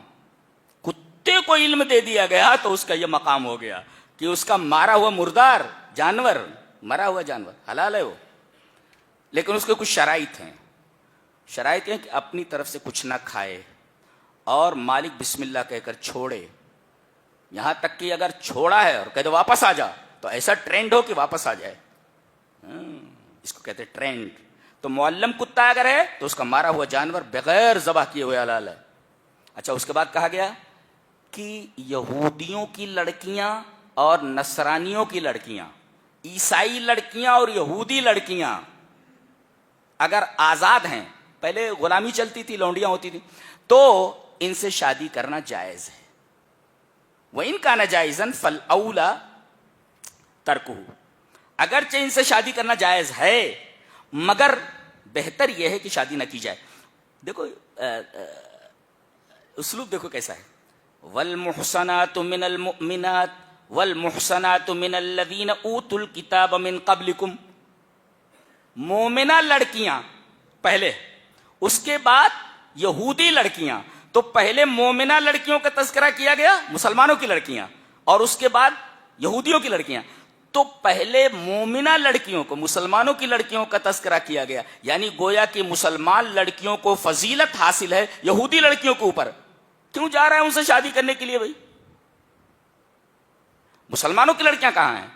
کتے کو علم دے دیا گیا تو اس کا یہ مقام ہو گیا کہ اس کا مارا ہوا مردار جانور, مرا ہوا جانور حلال ہے وہ. لیکن اس کے کچھ شرائط ہیں. شرائط ہیں کہ اپنی طرف سے کچھ نہ کھائے اور مالک بسم اللہ کہہ کر چھوڑے. یہاں تک کہ اگر چھوڑا ہے اور کہتے واپس آ جا, تو ایسا ٹرینڈ ہو کہ واپس آ جائے, اس کو کہتے ٹرینڈ. تو معلم کتا اگر ہے تو اس کا مارا ہوا جانور بغیر ذبح کیے ہوئے حلال ہے. اچھا, اس کے بعد کہا گیا کہ یہودیوں کی لڑکیاں اور نصرانیوں کی لڑکیاں, عیسائی لڑکیاں اور یہودی لڑکیاں اگر آزاد ہیں, پہلے غلامی چلتی تھی, لونڈیاں ہوتی تھی, تو ان سے شادی کرنا جائز ہے. وَإِنْ كَانَ جَائِزًا فَالْأَوْلَى تَرْكُهُ, اگرچہ ان سے شادی کرنا جائز ہے مگر بہتر یہ ہے کہ شادی نہ کی جائے. دیکھو اسلوب دیکھو کیسا ہے. وَالْمُحْصَنَاتُ مِنَ الْمُؤْمِنَاتِ وَالْمُحْصَنَاتُ مِنَ الَّذِينَ أُوتُوا الْكِتَابَ مِنْ قَبْلِكُمْ, مومنہ لڑکیاں پہلے, اس کے بعد یہودی لڑکیاں. تو پہلے مومنہ لڑکیوں کا تذکرہ کیا گیا, مسلمانوں کی لڑکیاں, اور اس کے بعد یہودیوں کی لڑکیاں. تو پہلے مومنہ لڑکیوں کو, مسلمانوں کی لڑکیوں کا تذکرہ کیا گیا, یعنی گویا کہ مسلمان لڑکیوں کو فضیلت حاصل ہے یہودی لڑکیوں کے اوپر. کیوں جا رہا ہے ان سے شادی کرنے کے لیے بھائی؟ مسلمانوں کی لڑکیاں کہاں ہیں؟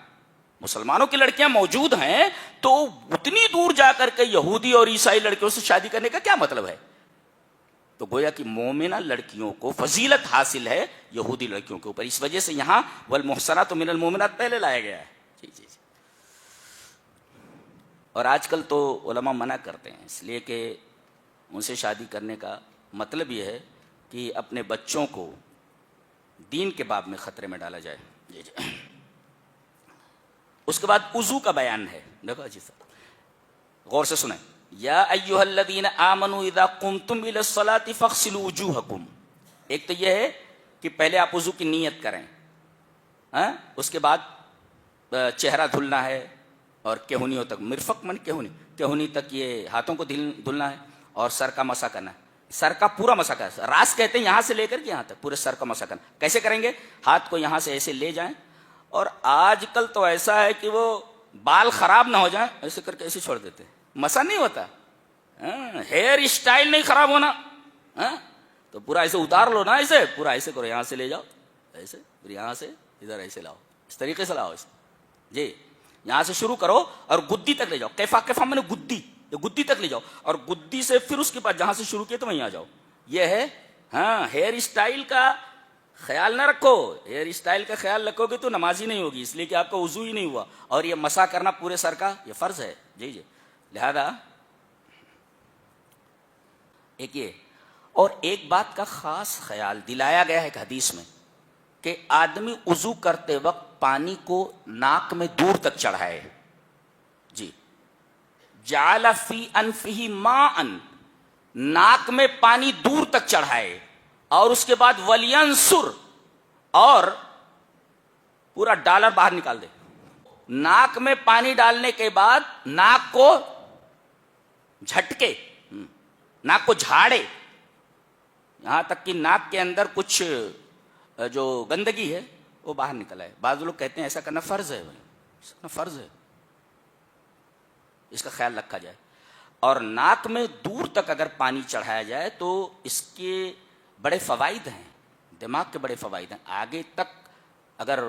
مسلمانوں کی لڑکیاں موجود ہیں, تو اتنی دور جا کر کے یہودی اور عیسائی لڑکیوں سے شادی کرنے کا کیا مطلب ہے؟ تو گویا کہ مومنہ لڑکیوں کو فضیلت حاصل ہے یہودی لڑکیوں کے اوپر. اس وجہ سے یہاں والمحصنات من المؤمنات پہلے لایا گیا ہے. جی. اور آج کل تو علماء منع کرتے ہیں, اس لیے کہ ان سے شادی کرنے کا مطلب یہ ہے کہ اپنے بچوں کو دین کے باب میں خطرے میں ڈالا جائے. جی. اس کے بعد وضو کا بیان ہے. دیکھو جی سر, غور سے سنیں. یا ایھا الذین آمنوا اذا قمتم الی الصلاۃ فاغسلوا وجوہکم. ایک تو یہ ہے کہ پہلے آپ وضو کی نیت کریں, اس کے بعد چہرہ دھلنا ہے, اور کہونیوں تک, مرفق من کہونی تک یہ ہاتھوں کو دھلنا ہے, اور سر کا مسح کرنا ہے. سر کا پورا مسح کرنا, راس کہتے ہیں یہاں سے لے کر کے یہاں تک پورے سر کا مسح کرنا. کیسے کریں گے؟ ہاتھ کو یہاں سے ایسے لے جائیں, اور آج کل تو ایسا ہے کہ وہ بال خراب نہ ہو جائیں, ایسے کر کے ایسے چھوڑ دیتے, مسا نہیں ہوتا. ہیئر اسٹائل نہیں خراب ہونا, تو پورا ایسے اتار لو نا, ایسے پورا ایسے کرو, یہاں سے لے جاؤ ایسے, پھر یہاں سے ادھر ایسے لاؤ, اس طریقے سے لاؤ ایسے. جی, یہاں سے شروع کرو اور گدی تک لے جاؤ. کیفا میں نے گدی, گدی تک لے جاؤ, اور گدی سے پھر اس کے بعد جہاں سے شروع کیے تو وہیں آ جاؤ. یہ ہے. ہیئر اسٹائل کا خیال نہ رکھو. ہیئر اسٹائل کا خیال رکھو گے تو نماز ہی نہیں ہوگی, اس لیے کہ آپ کا وضو ہی نہیں ہوا. اور یہ مسح کرنا پورے سر کا یہ فرض ہے. جی. لہذا ایک یہ, اور ایک بات کا خاص خیال دلایا گیا ہے ایک حدیث میں, کہ آدمی وضو کرتے وقت پانی کو ناک میں دور تک چڑھائے. جی, جعل فی انفہ ماء، ناک میں پانی دور تک چڑھائے، اور اس کے بعد ولینصر، اور پورا ڈالر باہر نکال دے. ناک میں پانی ڈالنے کے بعد ناک کو جھٹکے، ناک کو جھاڑے، یہاں تک کہ ناک کے اندر کچھ جو گندگی ہے وہ باہر نکل آئے. بعض لوگ کہتے ہیں ایسا کرنا فرض ہے، فرض ہے، اس کا خیال رکھا جائے. اور ناک میں دور تک اگر پانی چڑھایا جائے تو اس کے بڑے فوائد ہیں، دماغ کے بڑے فوائد ہیں. آگے تک اگر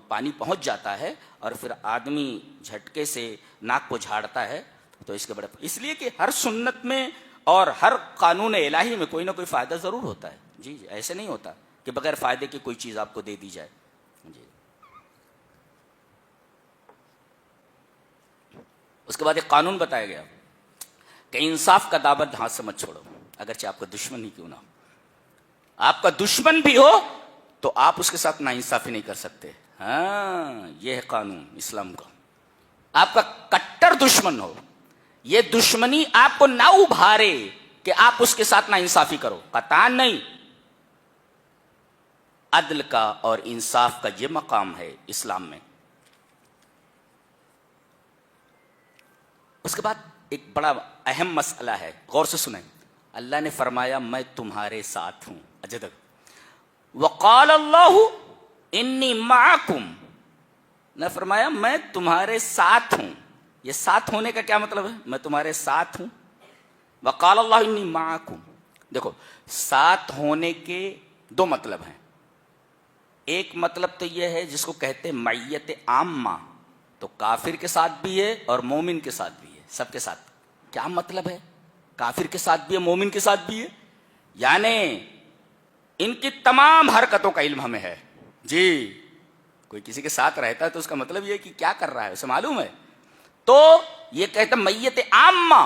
پانی پہنچ جاتا ہے اور پھر آدمی جھٹکے سے ناک کو جھاڑتا ہے تو اس کے بڑے، اس لیے کہ ہر سنت میں اور ہر قانون الہی میں کوئی نہ کوئی فائدہ ضرور ہوتا ہے. جی ایسے نہیں ہوتا کہ بغیر فائدے کی کوئی چیز آپ کو دے دی جائے. جی اس کے بعد ایک قانون بتایا گیا کہ انصاف کا دامن ہاتھ سے مت چھوڑو، اگرچہ آپ کا دشمن ہی کیوں نہ ہو. آپ کا دشمن بھی ہو تو آپ اس کے ساتھ ناانصافی نہیں کر سکتے. ہاں یہ ہے قانون اسلام کا. آپ کا کٹر دشمن ہو، یہ دشمنی آپ کو نہ ابھارے کہ آپ اس کے ساتھ ناانصافی کرو، قطعاً نہیں. عدل کا اور انصاف کا یہ مقام ہے اسلام میں. اس کے بعد ایک بڑا اہم مسئلہ ہے، غور سے سنیں. اللہ نے فرمایا میں تمہارے ساتھ ہوں. اجدک وقال اللہ انی معکم، نے فرمایا میں تمہارے ساتھ ہوں. یہ ساتھ ہونے کا کیا مطلب ہے؟ میں تمہارے ساتھ ہوں. وقال اللہ انی معکم. دیکھو ساتھ ہونے کے دو مطلب ہیں. ایک مطلب تو یہ ہے جس کو کہتے ہیں معیت عامہ، تو کافر کے ساتھ بھی ہے اور مومن کے ساتھ بھی ہے، سب کے ساتھ. کیا مطلب ہے؟ کافر کے ساتھ بھی ہے، مومن کے ساتھ بھی ہے، یعنی ان کی تمام حرکتوں کا علم ہمیں ہے. جی کوئی کسی کے ساتھ رہتا ہے تو اس کا مطلب یہ ہے کہ کیا کر رہا ہے اسے معلوم ہے. تو یہ کہتا ہے میت عامہ،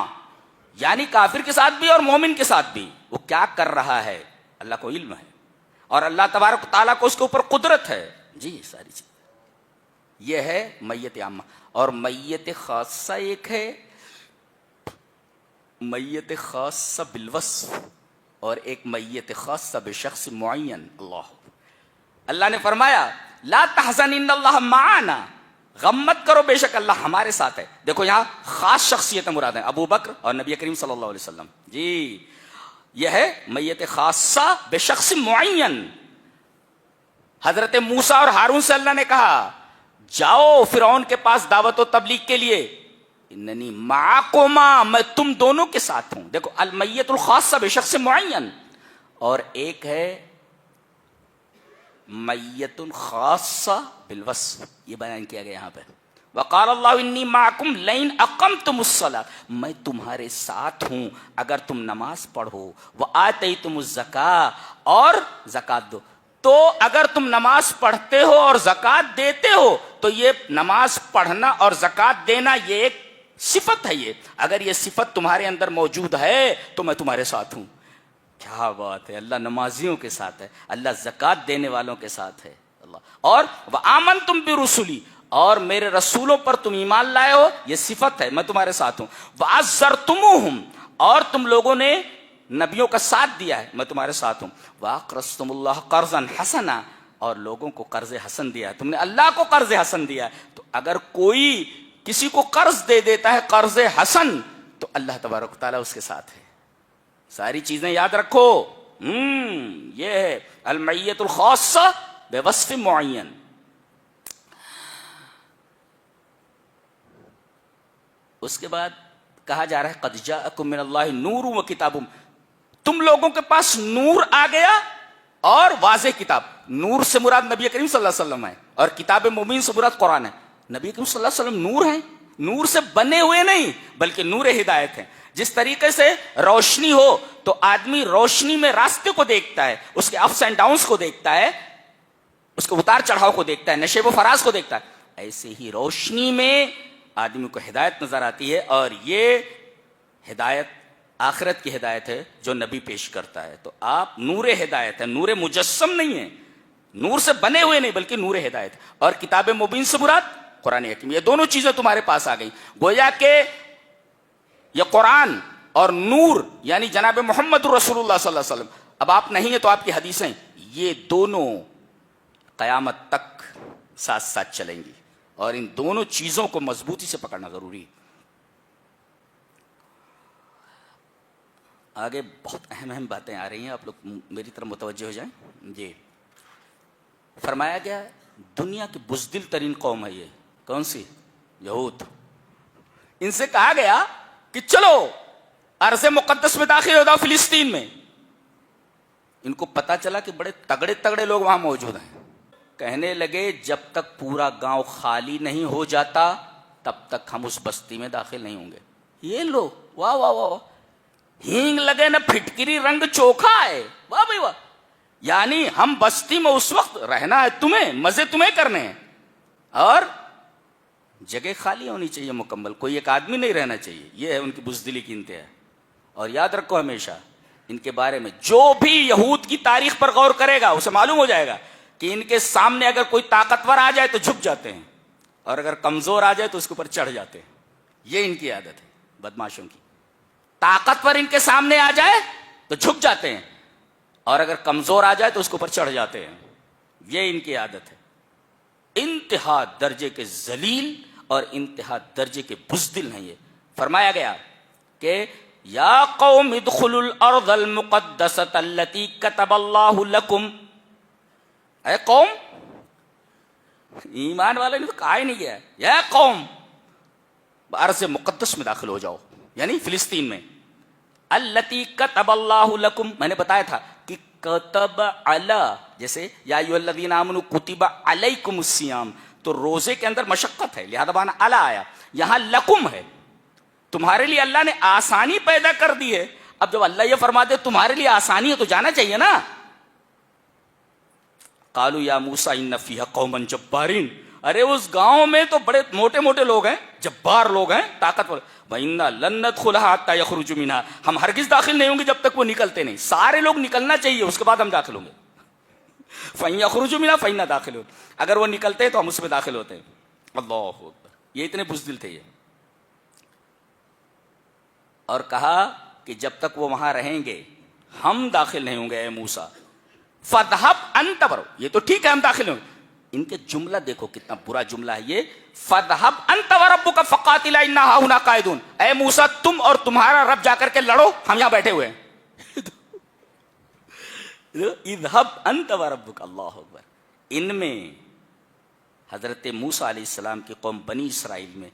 یعنی کافر کے ساتھ بھی اور مومن کے ساتھ بھی وہ کیا کر رہا ہے اللہ کو علم ہے، اور اللہ تبارک تعالیٰ کو اس کے اوپر قدرت ہے. جی ساری چیز یہ ہے میت عامہ. اور میت خاصہ ایک ہے، میت خاصہ بالوصف، اور ایک میت خاصہ بشخص معین. اللہ نے فرمایا لا تحزن ان اللہ معنا، غم مت کرو بے شک اللہ ہمارے ساتھ ہے. دیکھو یہاں خاص شخصیتیں مراد ہیں، ابو بکر اور نبی کریم صلی اللہ علیہ وسلم. جی یہ ہے میت خاصہ بشخص معین. حضرت موسیٰ اور ہارون سے اللہ نے کہا جاؤ فرعون کے پاس دعوت و تبلیغ کے لیے، اننی معکما، میں تم دونوں کے ساتھ ہوں. دیکھو المیت الخاصہ بشخص معین، اور ایک ہے میت الخاصہ بالوصف، یہ بیان کیا گیا یہاں پہ. وقال اللہ انی معکم لئن اقمتم الصلاۃ، میں تمہارے ساتھ ہوں اگر تم نماز پڑھو، وآتیتم الزکاۃ، اور زکات دو. تو اگر تم نماز پڑھتے ہو اور زکات دیتے ہو تو یہ نماز پڑھنا اور زکات دینا یہ ایک صفت ہے. یہ اگر یہ صفت تمہارے اندر موجود ہے تو میں تمہارے ساتھ ہوں. کیا بات ہے، اللہ نمازیوں کے ساتھ ہے، اللہ زکات دینے والوں کے ساتھ ہے. اللہ اور وآمنتم برسلی، اور میرے رسولوں پر تم ایمان لائے ہو، یہ صفت ہے، میں تمہارے ساتھ ہوں. وعزرتموہم، اور تم لوگوں نے نبیوں کا ساتھ دیا ہے، میں تمہارے ساتھ ہوں. وَأَقْرَضْتُمُ اللَّهَ قَرْضًا حَسَنًا، اور لوگوں کو قرض حسن دیا ہے، تم نے اللہ کو قرض حسن دیا ہے. تو اگر کوئی کسی کو قرض دے دیتا ہے قرض حسن تو اللہ تبارک و تعالیٰ اس کے ساتھ ہے. ساری چیزیں یاد رکھو. یہ ہے المیت الخاصہ بوصف معین. اس کے بعد کہا جا رہا ہے قد جاءکم من اللہ نور و کتاب، تم لوگوں کے پاس نور آ گیا اور واضح کتاب. نور سے مراد نبی کریم صلی اللہ علیہ وسلم ہے، اور کتاب مبین سے مراد قرآن ہے. نبی کریم صلی اللہ علیہ وسلم نور ہیں، نور سے بنے ہوئے نہیں بلکہ نور ہدایت ہیں. جس طریقے سے روشنی ہو تو آدمی روشنی میں راستے کو دیکھتا ہے، اس کے اپس اینڈ ڈاؤنس کو دیکھتا ہے، اس کے اتار چڑھاؤ کو دیکھتا ہے، نشیب و فراز کو دیکھتا ہے. ایسے ہی روشنی میں آدمی کو ہدایت نظر آتی ہے، اور یہ ہدایت آخرت کی ہدایت ہے جو نبی پیش کرتا ہے. تو آپ نور ہدایت ہے، نور مجسم نہیں ہے، نور سے بنے ہوئے نہیں بلکہ نور ہدایت. اور کتاب مبین سے مراد قرآن حکیم. یہ دونوں چیزیں تمہارے پاس آ گئی. گویا کہ یہ قرآن اور نور یعنی جناب محمد رسول اللہ صلی اللہ علیہ وسلم، اب آپ نہیں ہیں تو آپ کی حدیثیں، یہ دونوں قیامت تک ساتھ ساتھ چلیں گی، اور ان دونوں چیزوں کو مضبوطی سے پکڑنا ضروری ہے۔ آگے بہت اہم باتیں آ رہی ہیں، آپ لوگ میری طرف متوجہ ہو جائیں۔ جی، فرمایا گیا دنیا کی بزدل ترین قوم ہے یہ، کون سی؟ یہود۔ ان سے کہا گیا کہ چلو ارض مقدس میں داخل ہو جاؤ، فلسطین میں۔ ان کو پتا چلا کہ بڑے تگڑے تگڑے لوگ وہاں موجود ہیں، کہنے لگے جب تک پورا گاؤں خالی نہیں ہو جاتا تب تک ہم اس بستی میں داخل نہیں ہوں گے۔ یہ لوگ واہ واہ واہ، ہینگ لگے نہ پھٹکری رنگ چوکھا ہے، واہ بھائی واہ، یعنی ہم بستی میں اس وقت رہنا ہے، تمہیں مزے تمہیں کرنے ہیں، اور جگہ خالی ہونی چاہیے مکمل، کوئی ایک آدمی نہیں رہنا چاہیے۔ یہ ہے ان کی بزدلی کی انتہا۔ اور یاد رکھو ہمیشہ ان کے بارے میں، جو بھی یہود کی تاریخ پر غور کرے گا اسے معلوم ہو جائے گا کہ ان کے سامنے اگر کوئی طاقتور آ جائے تو جھک جاتے ہیں، اور اگر کمزور آ جائے تو اس کے اوپر چڑھ جاتے ہیں۔ یہ ان کی عادت ہے بدماشوں کی، طاقتور ان کے سامنے آ جائے تو جھک جاتے ہیں، اور اگر کمزور آ جائے تو اس کے اوپر چڑھ جاتے ہیں۔ یہ ان کی عادت ہے، انتہا درجے کے ذلیل اور انتہا درجے کے بزدل ہیں یہ۔ فرمایا گیا کہ یا قوم ادخلوا الارض المقدسۃ التي كتب اللہ لکم، اے قوم، ایمان والے نے تو کہا ہی نہیں گیا، یا قوم ارض مقدس میں داخل ہو جاؤ، یعنی فلسطین میں۔ التی کتب اللہ لکم، میں نے بتایا تھا کہ کتب علی، جیسے یا ایھا الذین آمنوا کتب علیکم الصیام، تو روزے کے اندر مشقت ہے، لہذا بانا علی آیا، یہاں لکم ہے، تمہارے لیے اللہ نے آسانی پیدا کر دی ہے۔ اب جب اللہ یہ فرماتے تمہارے لیے آسانی ہے تو جانا چاہیے نا۔ قالوا یا موسیٰ ان فیہا قوما جبارین، ارے اس گاؤں میں تو بڑے موٹے موٹے لوگ ہیں، جبار لوگ ہیں، طاقتور۔ وَإِنَّا لَن نَّدْخُلَهَا حَتَّىٰ يَخْرُجُوا مِنْهَا، ہم ہرگز داخل نہیں ہوں گے جب تک وہ نکلتے نہیں، سارے لوگ نکلنا چاہیے اس کے بعد ہم داخل ہوں گے۔ فَإِن يَخْرُجُوا مِنْهَا فَإِنَّا دَاخِلُونَ، اگر وہ نکلتے ہیں تو ہم اس میں داخل ہوتے ہیں۔ اللہ اکبر، یہ اتنے بزدل تھے یہ۔ اور کہا کہ جب تک وہ وہاں رہیں گے ہم داخل نہیں ہوں گے اے موسیٰ۔ فَاذْهَبْ أَنْتَ، برو یہ تو ٹھیک ہے ہم داخل ہوں گے، ان کے جملہ دیکھو کتنا برا جملہ ہے یہ۔ فَاذْهَبْ أَنْتَ وَرَبُّكَ فَقَاتِلَا إِنَّا هَاهُنَا قَاعِدُونَ، اے موسیٰ تم اور تمہارا رب جا کر کے لڑو، ہم یہاں بیٹھے ہوئے ہیں۔ اذهب أنت وَرَبُّكَ، اللہ اکبر۔ ان میں حضرت موسیٰ علیہ السلام کی قوم بنی اسرائیل میں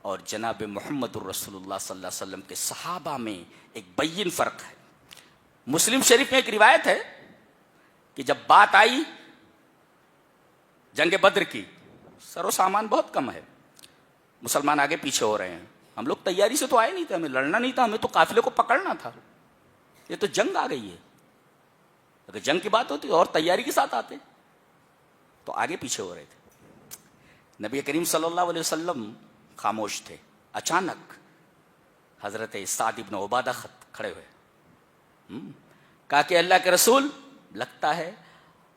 اور جناب محمد الرسول اللہ صلی اللہ علیہ وسلم کے صحابہ میں ایک بین فرق ہے۔ مسلم شریف میں ایک روایت ہے کہ جب بات آئی جنگ بدر کی، سر و سامان بہت کم ہے، مسلمان آگے پیچھے ہو رہے ہیں، ہم لوگ تیاری سے تو آئے نہیں تھے، ہمیں لڑنا نہیں تھا، ہمیں تو قافلے کو پکڑنا تھا، یہ تو جنگ آ گئی ہے۔ اگر جنگ کی بات ہوتی اور تیاری کے ساتھ آتے تو آگے پیچھے ہو رہے تھے۔ نبی کریم صلی اللہ علیہ وسلم خاموش تھے، اچانک حضرت سعد بن عبادہ کھڑے ہوئے، کہا کہ اللہ کے رسول لگتا ہے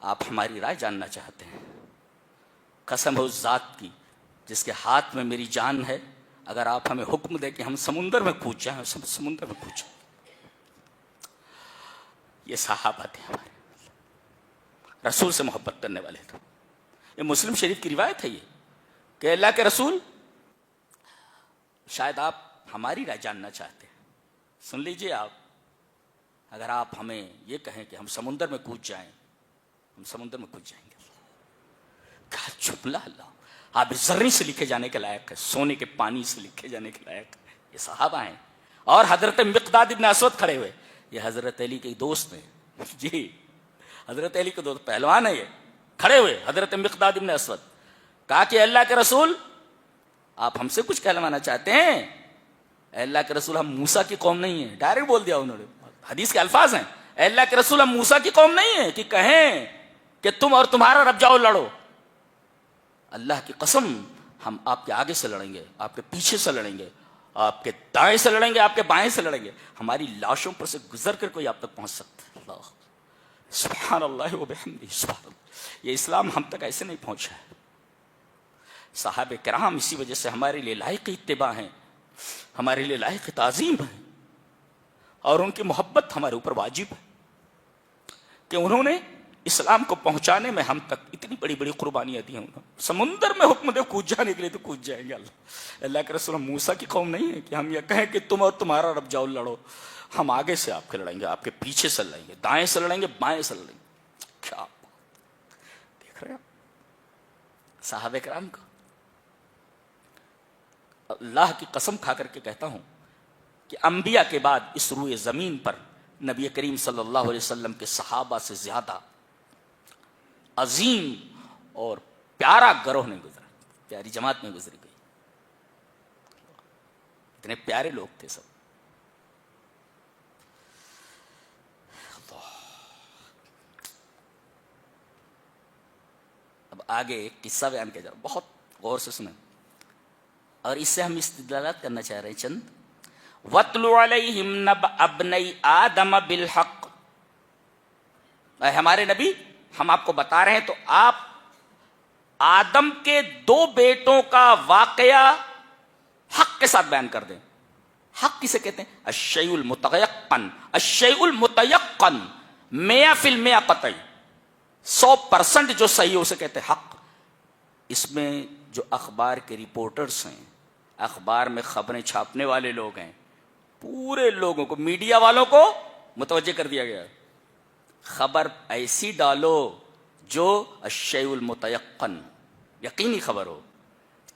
آپ ہماری رائے جاننا چاہتے ہیں، قسم ہے اس ذات کی جس کے ہاتھ میں میری جان ہے، اگر آپ ہمیں حکم دیں کہ ہم سمندر میں کود جائیں، سمندر میں کود جائیں۔ یہ صحابہ تھے ہمارے، رسول سے محبت کرنے والے تھے۔ یہ مسلم شریف کی روایت ہے یہ کہ اللہ کے رسول شاید آپ ہماری رائے جاننا چاہتے ہیں، سن لیجئے آپ، اگر آپ ہمیں یہ کہیں کہ ہم سمندر میں کود جائیں، ہم سمندر میں کود جائیں گے۔ کیا جملہ، اللہ، آپ زرعی سے لکھے جانے کے لائق ہے، سونے کے پانی سے لکھے جانے کے لائق ہے۔ یہ صحابہ ہیں، اور حضرت مقداد ابن اسود کھڑے ہوئے، یہ حضرت علی کے دوست ہیں، جی حضرت علی کے دوست، پہلوان ہے یہ، کھڑے ہوئے حضرت مقداد ابن اسود، کہا کہ اللہ کے رسول آپ ہم سے کچھ کہلوانا چاہتے ہیں؟ اے اللہ کے رسول ہم موسیٰ کی قوم نہیں ہیں، ڈائریکٹ بول دیا انہوں نے، حدیث کے الفاظ ہیں، اے اللہ کے رسول ہم موسیٰ کی قوم نہیں ہیں کہ کہیں کہ تم اور تمہارا رب جاؤ لڑو، اللہ کی قسم ہم آپ کے آگے سے لڑیں گے، آپ کے پیچھے سے لڑیں گے، آپ کے دائیں سے لڑیں گے، آپ کے بائیں سے لڑیں گے، ہماری لاشوں پر سے گزر کر کوئی آپ تک پہنچ سکتا ہے۔ اللہ سبحان اللہ و بحمدہ، سبحان اللہ، یہ اسلام ہم تک ایسے نہیں پہنچا ہے۔ صحابہ کرام اسی وجہ سے ہمارے لیے لائق اتباع ہیں، ہمارے لیے لائق تعظیم ہے، اور ان کی محبت ہمارے اوپر واجب ہے کہ انہوں نے اسلام کو پہنچانے میں ہم تک اتنی بڑی بڑی قربانیاں دی ہیں. سمندر میں حکم دے کود جانے کے لیے تو کود جائیں گے. اللہ کے رسول موسیٰ کی قوم نہیں ہے کہ ہم یہ کہیں کہ تم اور تمہارا رب جاؤ لڑو. ہم آگے سے آپ کے لڑیں گے، آپ کے پیچھے سے لڑیں گے، دائیں سے لڑیں گے، بائیں سے لڑیں گے. کیا دیکھ رہے ہیں صحابہ کرام کو؟ اللہ کی قسم کھا کر کے کہتا ہوں کہ انبیاء کے بعد اس روئے زمین پر نبی کریم صلی اللہ علیہ وسلم کے صحابہ سے زیادہ عظیم اور پیارا گروہ نہیں گزرا، پیاری جماعت میں گزری گئی. اتنے پیارے لوگ تھے سب. اب آگے ایک قصہ بیان کیا جا رہا، بہت غور سے سنیں، اور اس سے ہم استدلالات کرنا چاہ رہے ہیں چند. وَاتْلُ عَلَيْهِمْ نَبَأَ ابْنَيْ آدَمَ بِالْحَقِّ. اے ہمارے نبی، ہم آپ کو بتا رہے ہیں تو آپ آدم کے دو بیٹوں کا واقعہ حق کے ساتھ بیان کر دیں. حق کسے کہتے ہیں؟ الشیء المتیقن. الشیء المتیقن 100% قطعی، 100% جو صحیح ہو اسے کہتے ہیں حق. اس میں جو اخبار کے رپورٹرز ہیں، اخبار میں خبریں چھاپنے والے لوگ ہیں، پورے لوگوں کو، میڈیا والوں کو متوجہ کر دیا گیا. خبر ایسی ڈالو جو الشیء المتیقن، یقینی خبر ہو.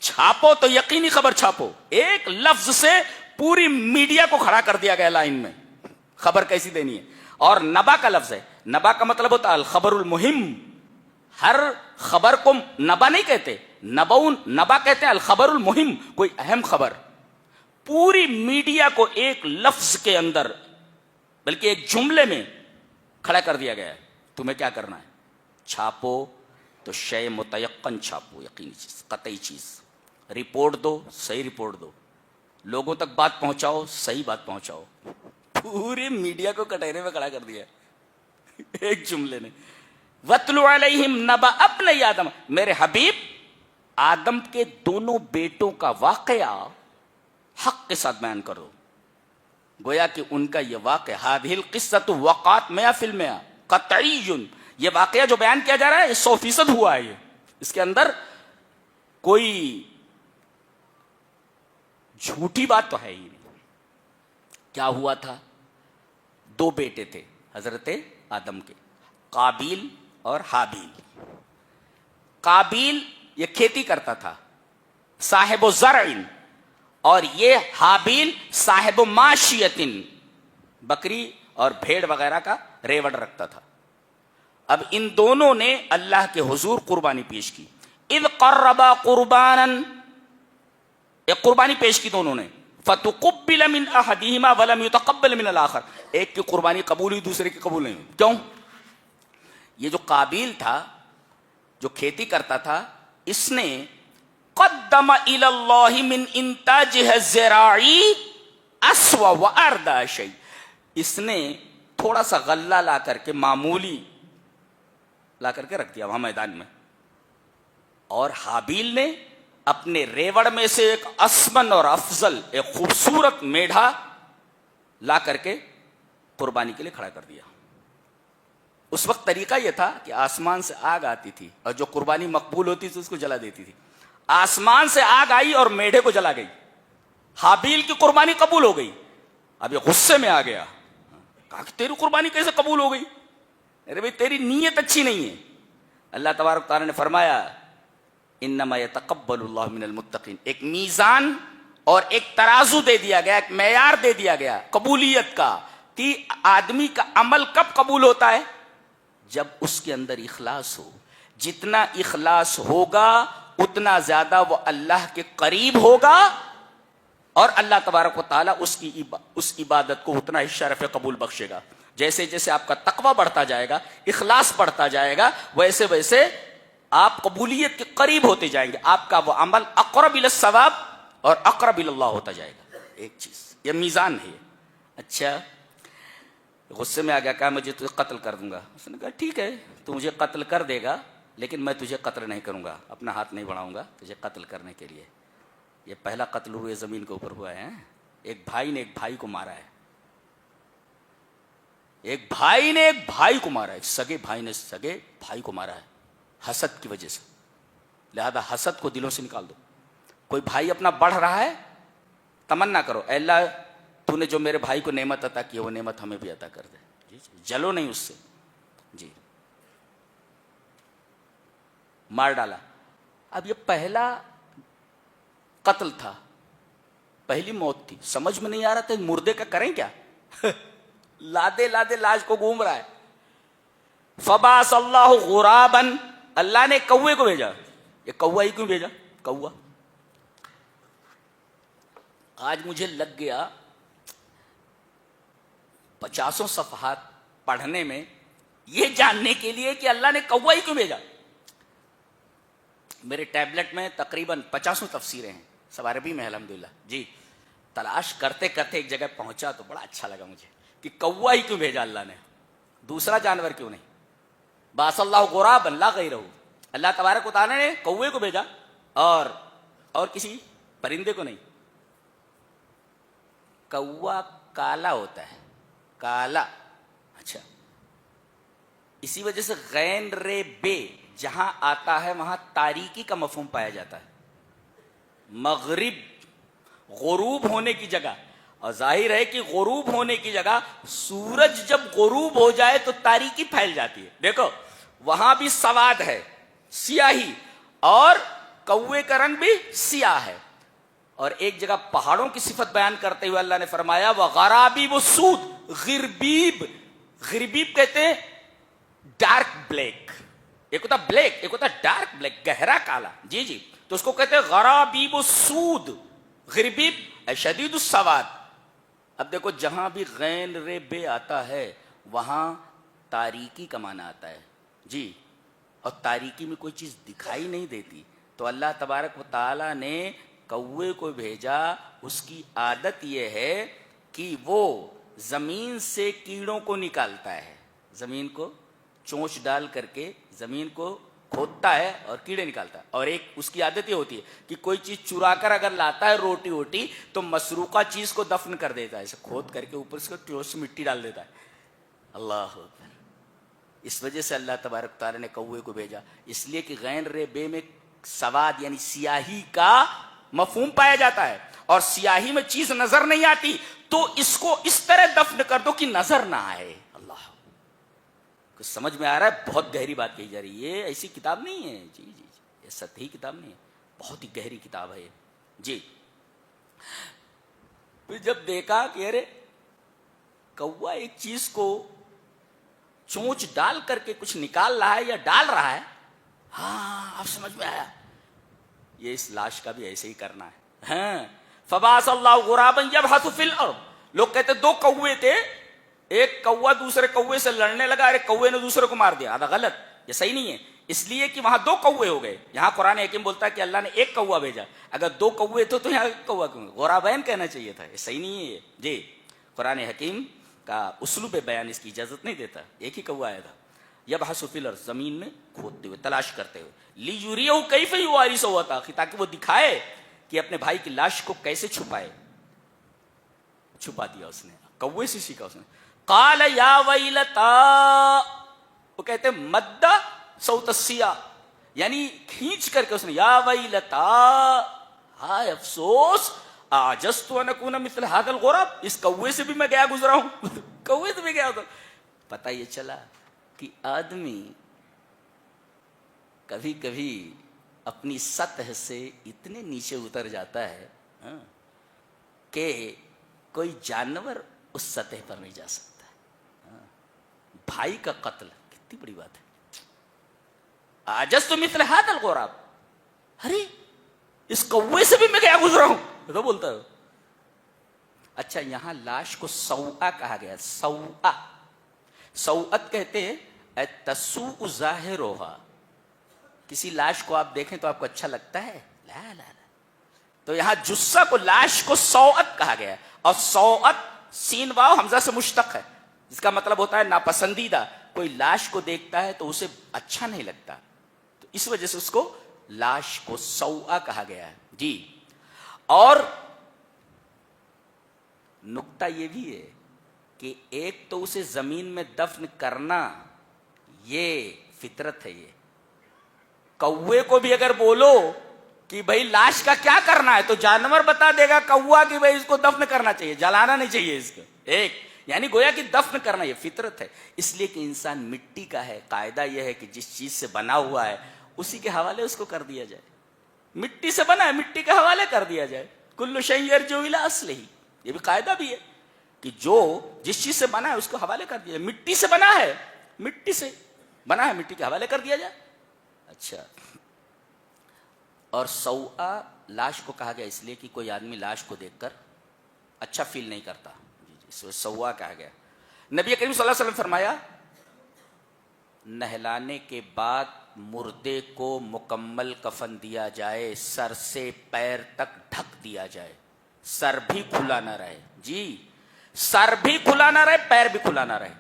چھاپو تو یقینی خبر چھاپو. ایک لفظ سے پوری میڈیا کو کھڑا کر دیا گیا لائن میں. خبر کیسی دینی ہے. اور نبا کا لفظ ہے. نبا کا مطلب ہوتا ہے الخبر المہم. ہر خبر کو نبا نہیں کہتے، نبا کہتے ہیں الخبر المہم، کوئی اہم خبر. پوری میڈیا کو ایک لفظ کے اندر، بلکہ ایک جملے میں کھڑا کر دیا گیا ہے. تمہیں کیا کرنا ہے؟ چھاپو تو شے متیقن چھاپو، یقینی چیز، قطعی چیز. رپورٹ دو، صحیح رپورٹ دو. لوگوں تک بات پہنچاؤ، صحیح بات پہنچاؤ. پوری میڈیا کو کٹہرے میں کھڑا کر دیا ایک جملے نے. وَاتْلُ عَلَيْهِمْ نَبَأَ ابْنَيْ آدَمَ. میرے حبیب، آدم کے دونوں بیٹوں کا واقعہ حق کے ساتھ بیان کرو. گویا کہ ان کا یہ واقعہ، هذه القصة وقعت 100% قطعی. یہ واقعہ جو بیان کیا جا رہا ہے 100% ہوا ہے. یہ اس کے اندر کوئی جھوٹی بات تو ہے ہی نہیں. کیا ہوا تھا؟ دو بیٹے تھے حضرت آدم کے، قابیل اور حابیل. قابیل یہ کھیتی کرتا تھا، صاحب زرع، اور یہ حابیل صاحب ماشیت، بکری اور بھیڑ وغیرہ کا ریوڑ رکھتا تھا. اب ان دونوں نے اللہ کے حضور قربانی پیش کی. اذ قربا قربانا، ایک قربانی پیش کی دونوں نے. فتقبل من احدہما ولم يتقبل من الاخر. ایک کی قربانی قبول ہوئی، دوسرے کی قبول نہیں ہوئی. کیوں؟ یہ جو قابیل تھا، جو کھیتی کرتا تھا، اس نے قدم الى اللہ من انتاجہ الزراعی اسوا واردى شیء. اس نے تھوڑا سا غلہ لا کر کے، معمولی لا کر کے رکھ دیا وہاں میدان میں. اور حابیل نے اپنے ریوڑ میں سے ایک اسمن اور افضل، ایک خوبصورت میڑھا لا کر کے قربانی کے لیے کھڑا کر دیا. اس وقت طریقہ یہ تھا کہ آسمان سے آگ آتی تھی اور جو قربانی مقبول ہوتی تھی اس کو جلا دیتی تھی. آسمان سے آگ آئی اور میڑھے کو جلا گئی. حابیل کی قربانی قبول ہو گئی. اب یہ غصے میں آ گیا، کہا کہ تیری قربانی کیسے قبول ہو گئی؟ ارے بھائی تیری نیت اچھی نہیں ہے. اللہ تبارک تعالیٰ نے فرمایا انما یتقبل اللہ من المتقین. ایک میزان اور ایک ترازو دے دیا گیا، ایک معیار دے دیا گیا قبولیت کا، کہ آدمی کا عمل کب قبول ہوتا ہے؟ جب اس کے اندر اخلاص ہو. جتنا اخلاص ہوگا اتنا زیادہ وہ اللہ کے قریب ہوگا، اور اللہ تبارک و تعالیٰ اس عبادت کو اتنا ہی شرف قبول بخشے گا. جیسے جیسے آپ کا تقوی بڑھتا جائے گا، اخلاص بڑھتا جائے گا، ویسے ویسے آپ قبولیت کے قریب ہوتے جائیں گے. آپ کا وہ عمل اقرب الی الثواب اور اقرب الی اللہ ہوتا جائے گا. ایک چیز یہ میزان ہے. اچھا، غصے میں آ گیا، کہا مجھے تجھے قتل کر دوں گا. اس نے کہا ٹھیک ہے، تو مجھے قتل کر دے گا لیکن میں تجھے قتل نہیں کروں گا، اپنا ہاتھ نہیں بڑھاؤں گا تجھے قتل کرنے کے لیے. یہ پہلا قتل ہوئے زمین کے اوپر ہوا ہے. ایک بھائی نے ایک بھائی کو مارا ہے, ایک بھائی نے ایک بھائی کو مارا ہے, ایک سگے بھائی نے سگے بھائی کو مارا ہے حسد کی وجہ سے. لہذا حسد کو دلوں سے نکال دو. کوئی بھائی اپنا بڑھ رہا ہے, تمنا کرو اے اللہ تو نے جو میرے بھائی کو نعمت عطا کی ہے وہ نعمت ہمیں بھی عطا کر دے. جلو نہیں اس سے. جی مار ڈالا. اب یہ پہلا قتل تھا, پہلی موت تھی, سمجھ میں نہیں آ رہا تھا مردے کا کریں کیا. لادے لادے لاش کو گھوم رہا ہے. فبعث اللہ غرابا, اللہ نے کوے کو بھیجا. یہ کوا ہی کیوں بھیجا؟ کوا. آج مجھے لگ گیا 50 صفحات پڑھنے میں یہ جاننے کے لیے کہ اللہ نے کوا ہی کیوں بھیجا. میرے ٹیبلٹ میں تقریباً 50 تفسیریں ہیں, سب عربی میں الحمدللہ. جی تلاش کرتے کرتے ایک جگہ پہنچا تو بڑا اچھا لگا مجھے کہ کوا ہی کیوں بھیجا اللہ نے, دوسرا جانور کیوں نہیں. باس اللہ غرابا لا غیرہ, اللہ تبارک و تعالی نے کوے کو بھیجا اور کسی پرندے کو نہیں. کوا کالا ہوتا ہے, کالا. اچھا, اسی وجہ سے غین رے بے جہاں آتا ہے وہاں تاریکی کا مفہوم پایا جاتا ہے. مغرب غروب ہونے کی جگہ, اور ظاہر ہے کہ غروب ہونے کی جگہ سورج جب غروب ہو جائے تو تاریکی پھیل جاتی ہے. دیکھو وہاں بھی سواد ہے, سیاہی, اور کوے کا رنگ بھی سیاہ ہے. اور ایک جگہ پہاڑوں کی صفت بیان کرتے ہوئے اللہ نے فرمایا وغرابیب السود, غربیب, غربیب کہتے ہیں ڈارک بلیک. ایک ہوتا بلیک, ایک ہوتا ڈارک بلیک, گہرا کالا. جی جی, تو اس کو کہتے ہیں غرابیب السود, غربیب شدید السواد. اب دیکھو جہاں بھی غین رے بے آتا ہے وہاں تاریکی کا معنی آتا ہے. جی, اور تاریکی میں کوئی چیز دکھائی نہیں دیتی تو اللہ تبارک و تعالی نے کوے کو بھیجا. اس کی عادت یہ ہے کہ وہ زمین سے کیڑوں کو نکالتا ہے, زمین کو چونچ ڈال کر کے زمین کو کھودتا ہے اور کیڑے نکالتا ہے. اور ایک اس کی عادت یہ ہوتی ہے کہ کوئی چیز چرا کر اگر لاتا ہے روٹی ووٹی تو مسروقہ چیز کو دفن کر دیتا ہے, اسے کھود کر کے اوپر سے ٹیوس سے مٹی ڈال دیتا ہے. اللہ اکبر. اس وجہ سے اللہ تبارک تعالی نے کوے کو بھیجا, اس لیے کہ غین رے بے میں سواد یعنی سیاہی کا مفہوم پایا جاتا ہے, اور سیاہی میں چیز نظر نہیں آتی تو اس کو اس طرح دفن کر دو کہ نظر نہ آئے. اللہ, کچھ سمجھ میں آ رہا ہے؟ بہت گہری بات کہی جا رہی ہے. یہ ایسی کتاب نہیں ہے. جی جی, یہ سطحی کتاب نہیں ہے, بہت ہی گہری کتاب ہے یہ. جی, پھر جب دیکھا کہ ارے کوا ایک چیز کو چونچ ڈال کر کے کچھ نکال رہا ہے یا ڈال رہا ہے, ہاں اب سمجھ میں آیا, یہ اس لاش کا بھی ایسے ہی کرنا ہے. ہاں, فبعث اللہ غرابا یبحث فی الارض. لوگ کہتے 2 کوے تھے, ایک کوا دوسرے کوے سے لڑنے لگا, ارے کوے نے دوسرے کو مار دیا. آدھا غلط, یہ صحیح نہیں ہے, اس لیے کہ وہاں 2 کوے ہو گئے. یہاں قرآن حکیم بولتا ہے کہ اللہ نے ایک کوا بھیجا. اگر 2 کوے تھے تو یہاں ایک کوا کیوں؟ غرابین کہنا چاہیے تھا, یہ صحیح نہیں ہے یہ. جی, قرآن حکیم کا اسلوب بیان اس کی اجازت نہیں دیتا. ایک ہی کوا آیا تھا. یبحث فی الارض, زمین میں کھودتے ہوئے, تلاش کرتے ہوئے. لیریہ کیف یواری سوءتہ, تاکہ وہ دکھائے کہ اپنے بھائی کی لاش کو کیسے چھپائے. چھپا دیا اس نے, کوے سے سیکھا اس نے. قال یا ویلتا, وہ کہتے مد صوت السیاہ, یعنی کھینچ کر کے اس نے یا ویلتا, ہائے افسوس, اعجزت ان اکون مثل هذا الغراب, اس کوے سے بھی میں گیا گزرا ہوں. کوے سے بھی گیا ہوتا. پتہ یہ چلا کہ آدمی کبھی کبھی اپنی سطح سے اتنے نیچے اتر جاتا ہے کہ کوئی جانور اس سطح پر نہیں جا سکتا. بھائی کا قتل کتنی بڑی بات ہے. عجزت مثل هذا الغراب, ارے اس کوے سے بھی میں گیا گزرا ہوں, تو بولتا ہے. اچھا, یہاں لاش کو سوء کہا گیا. سوء, سوءت کہتے ہیں تسوء ظاہرها, کسی لاش کو آپ دیکھیں تو آپ کو اچھا لگتا ہے, لا لا لا. تو یہاں جثہ کو, لاش کو سوءت کہا گیا, اور سوءت سین واو حمزہ سے مشتق ہے, جس کا مطلب ہوتا ہے ناپسندیدہ. کوئی لاش کو دیکھتا ہے تو اسے اچھا نہیں لگتا, تو اس وجہ سے اس کو لاش کو سوء کہا گیا ہے. جی, اور نکتہ یہ بھی ہے کہ ایک تو اسے زمین میں دفن کرنا یہ فطرت ہے. یہ کوے کو بھی اگر بولو کہ بھائی لاش کا کیا کرنا ہے تو جانور بتا دے گا کوا کہ بھائی اس کو دفن کرنا چاہیے, جلانا نہیں چاہیے اس کو. ایک یعنی گویا کہ دفن کرنا یہ فطرت ہے. اس لیے کہ انسان مٹی کا ہے, قاعدہ یہ ہے کہ جس چیز سے بنا ہوا ہے اسی کے حوالے اس کو کر دیا جائے. مٹی سے بنا ہے, مٹی کے حوالے کر دیا جائے. کل شیء یرجع الی اصلہ, یہ بھی قاعدہ بھی ہے کہ جو جس چیز سے بنا ہے اس کو حوالے کر دیا جائے. مٹی سے بنا ہے, مٹی سے بنا ہے, مٹی کے حوالے کر دیا جائے. اچھا, اور سوآ لاش کو کہا گیا اس لیے کہ کوئی آدمی لاش کو دیکھ کر اچھا فیل نہیں کرتا, اس سوآ کہا گیا. نبی کریم صلی اللہ علیہ وسلم فرمایا نہلانے کے بعد مردے کو مکمل کفن دیا جائے, سر سے پیر تک ڈھک دیا جائے, سر بھی کھلا نہ رہے. جی, سر بھی کھلا نہ رہے, پیر بھی کھلا نہ رہے,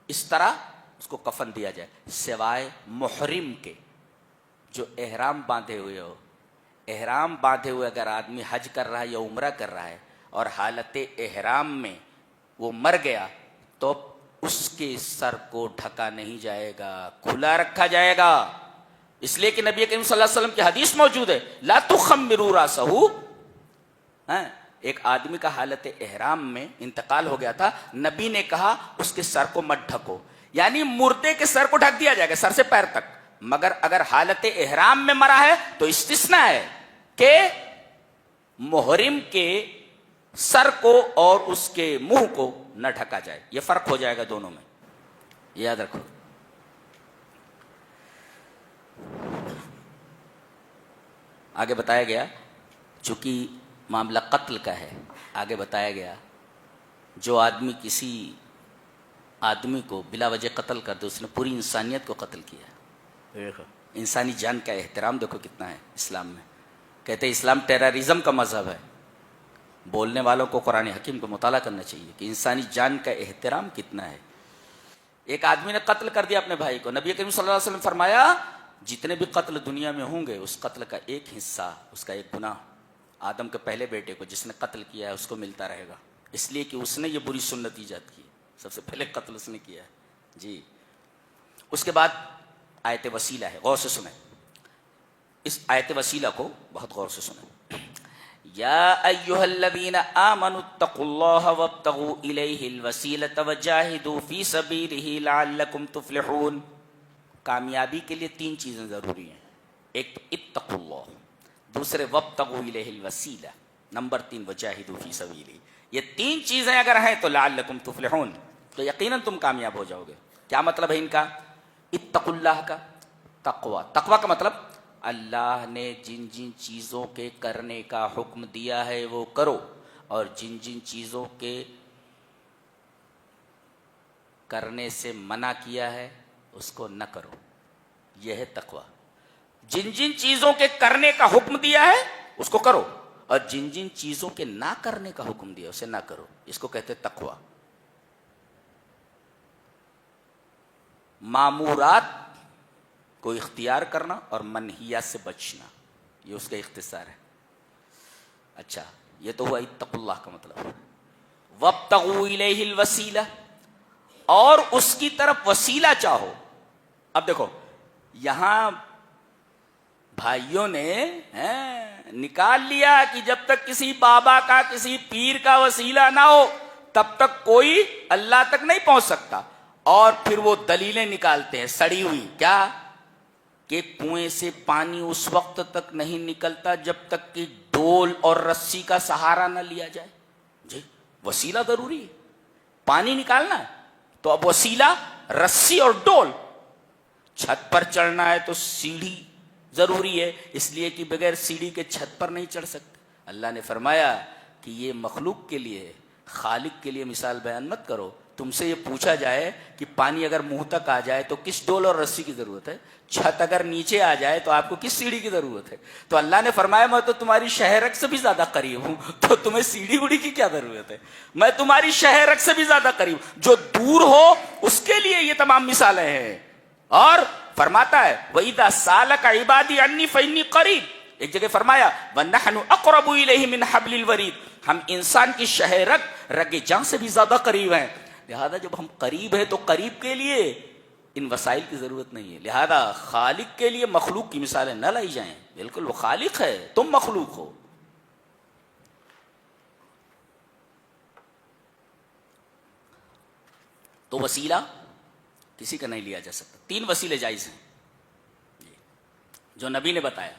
اس طرح اس کو کفن دیا جائے, سوائے محرم کے جو احرام باندھے ہوئے ہو. احرام باندھے ہوئے اگر آدمی حج کر رہا ہے یا عمرہ کر رہا ہے اور حالت احرام میں وہ مر گیا تو اس کے سر کو ڈھکا نہیں جائے گا, کھلا رکھا جائے گا. اس لیے کہ نبی کریم صلی اللہ علیہ وسلم کی حدیث موجود ہے لا تخمروا راسہ. ایک آدمی کا حالت احرام میں انتقال ہو گیا تھا, نبی نے کہا اس کے سر کو مت ڈھکو, یعنی مردے کے سر کو ڈھک دیا جائے گا سر سے پیر تک, مگر اگر حالت احرام میں مرا ہے تو استثناء ہے کہ محرم کے سر کو اور اس کے منہ کو نہ ڈھکا جائے. یہ فرق ہو جائے گا دونوں میں, یاد رکھو. آگے بتایا گیا چونکہ معاملہ قتل کا ہے, آگے بتایا گیا جو آدمی کسی آدمی کو بلا وجہ قتل کر دے اس نے پوری انسانیت کو قتل کیا. انسانی جان کا احترام دیکھو کتنا ہے اسلام میں. کہتے ہیں اسلام ٹیررزم کا مذہب ہے. بولنے والوں کو قرآن حکیم کو مطالعہ کرنا چاہیے کہ انسانی جان کا احترام کتنا ہے. ایک آدمی نے قتل کر دیا اپنے بھائی کو, نبی کریم صلی اللہ علیہ وسلم فرمایا جتنے بھی قتل دنیا میں ہوں گے اس قتل کا ایک حصہ, اس کا ایک گناہ آدم کے پہلے بیٹے کو جس نے قتل کیا ہے اس کو ملتا رہے گا, اس لیے کہ اس نے یہ بری سنت ایجاد کی, سب سے پہلے قتل اس نے کیا ہے. جی, اس کے بعد آیت وسیلہ ہے, غور سے سنیں اس آیت وسیلہ کو, بہت غور سے سنیں. یا ایھا الذین آمنوا اتقوا اللہ وابتغوا الیہ الوسیلۃ وجاہدوا فی سبیلہ لعلکم تفلحون. کامیابی کے لیے تین چیزیں ضروری ہیں, ایک تو اتقوا اللہ, دوسرے وابتغوا الیہ الوسیلہ, نمبر 3 وجاہدوا فی سبیلہ. یہ تین چیزیں اگر ہیں تو لعلکم تفلحون, تو یقیناً تم کامیاب ہو جاؤ گے. کیا مطلب ہے ان کا؟ اتقوا اللہ کا تقوی, تقوی کا مطلب اللہ نے جن جن چیزوں کے کرنے کا حکم دیا ہے وہ کرو, اور جن جن چیزوں کے کرنے سے منع کیا ہے اس کو نہ کرو. یہ ہے تقوی. جن جن چیزوں کے کرنے کا حکم دیا ہے اس کو کرو, اور جن جن چیزوں کے نہ کرنے کا حکم دیا اسے نہ کرو. اس کو کہتے ہیں تقوی. مامورات کو اختیار کرنا اور منہیات سے بچنا, یہ اس کا اختصار ہے. اچھا, یہ تو ہوا اتقوا اللہ کا مطلب. وابتغوا الیہ الوسیلہ, اور اس کی طرف وسیلہ چاہو. اب دیکھو یہاں بھائیوں نے نکال لیا کہ جب تک کسی بابا کا کسی پیر کا وسیلہ نہ ہو تب تک کوئی اللہ تک نہیں پہنچ سکتا, اور پھر وہ دلیلیں نکالتے ہیں سڑی ہوئی, کیا کہ کنویں سے پانی اس وقت تک نہیں نکلتا جب تک کہ ڈول اور رسی کا سہارا نہ لیا جائے. جی, وسیلہ ضروری ہے, پانی نکالنا ہے تو اب وسیلہ رسی اور ڈول. چھت پر چڑھنا ہے تو سیڑھی ضروری ہے, اس لیے کہ بغیر سیڑھی کے چھت پر نہیں چڑھ سکتے. اللہ نے فرمایا کہ یہ مخلوق کے لیے, خالق کے لیے مثال بیان مت کرو. تم سے یہ پوچھا جائے کہ پانی اگر منہ تک آ جائے تو کس ڈول اور رسی کی ضرورت ہے, چھت اگر نیچے آ جائے تو آپ کو کس سیڑھی کی ضرورت ہے. تو اللہ نے فرمایا میں تو تمہاری شہرک سے بھی زیادہ قریب ہوں, تو تمہیں سیڑھی اڑی کی کیا ضرورت ہے. میں تمہاری شہرک سے بھی زیادہ قریب, جو دور ہو اس کے لیے یہ تمام مثالیں ہیں. اور فرماتا ہے وَإِذَا سَأَلَكَ عِبَادِي عَنِّي فَإِنِّي قَرِيبٌ, ایک جگہ فرمایا وَنَحْنُ أَقْرَبُ إِلَيْهِ مِنْ حَبْلِ الْوَرِيدِ، ہم انسان کی شہ رگ جان سے بھی زیادہ قریب ہیں. لہذا جب ہم قریب ہیں تو قریب کے لیے ان وسائل کی ضرورت نہیں ہے. لہذا خالق کے لیے مخلوق کی مثالیں نہ لائی جائیں. بالکل وہ خالق ہے، تم مخلوق ہو. تو وسیلہ کسی کا نہیں لیا جا سکتا. 3 وسیلے جائز ہیں جو نبی نے بتایا.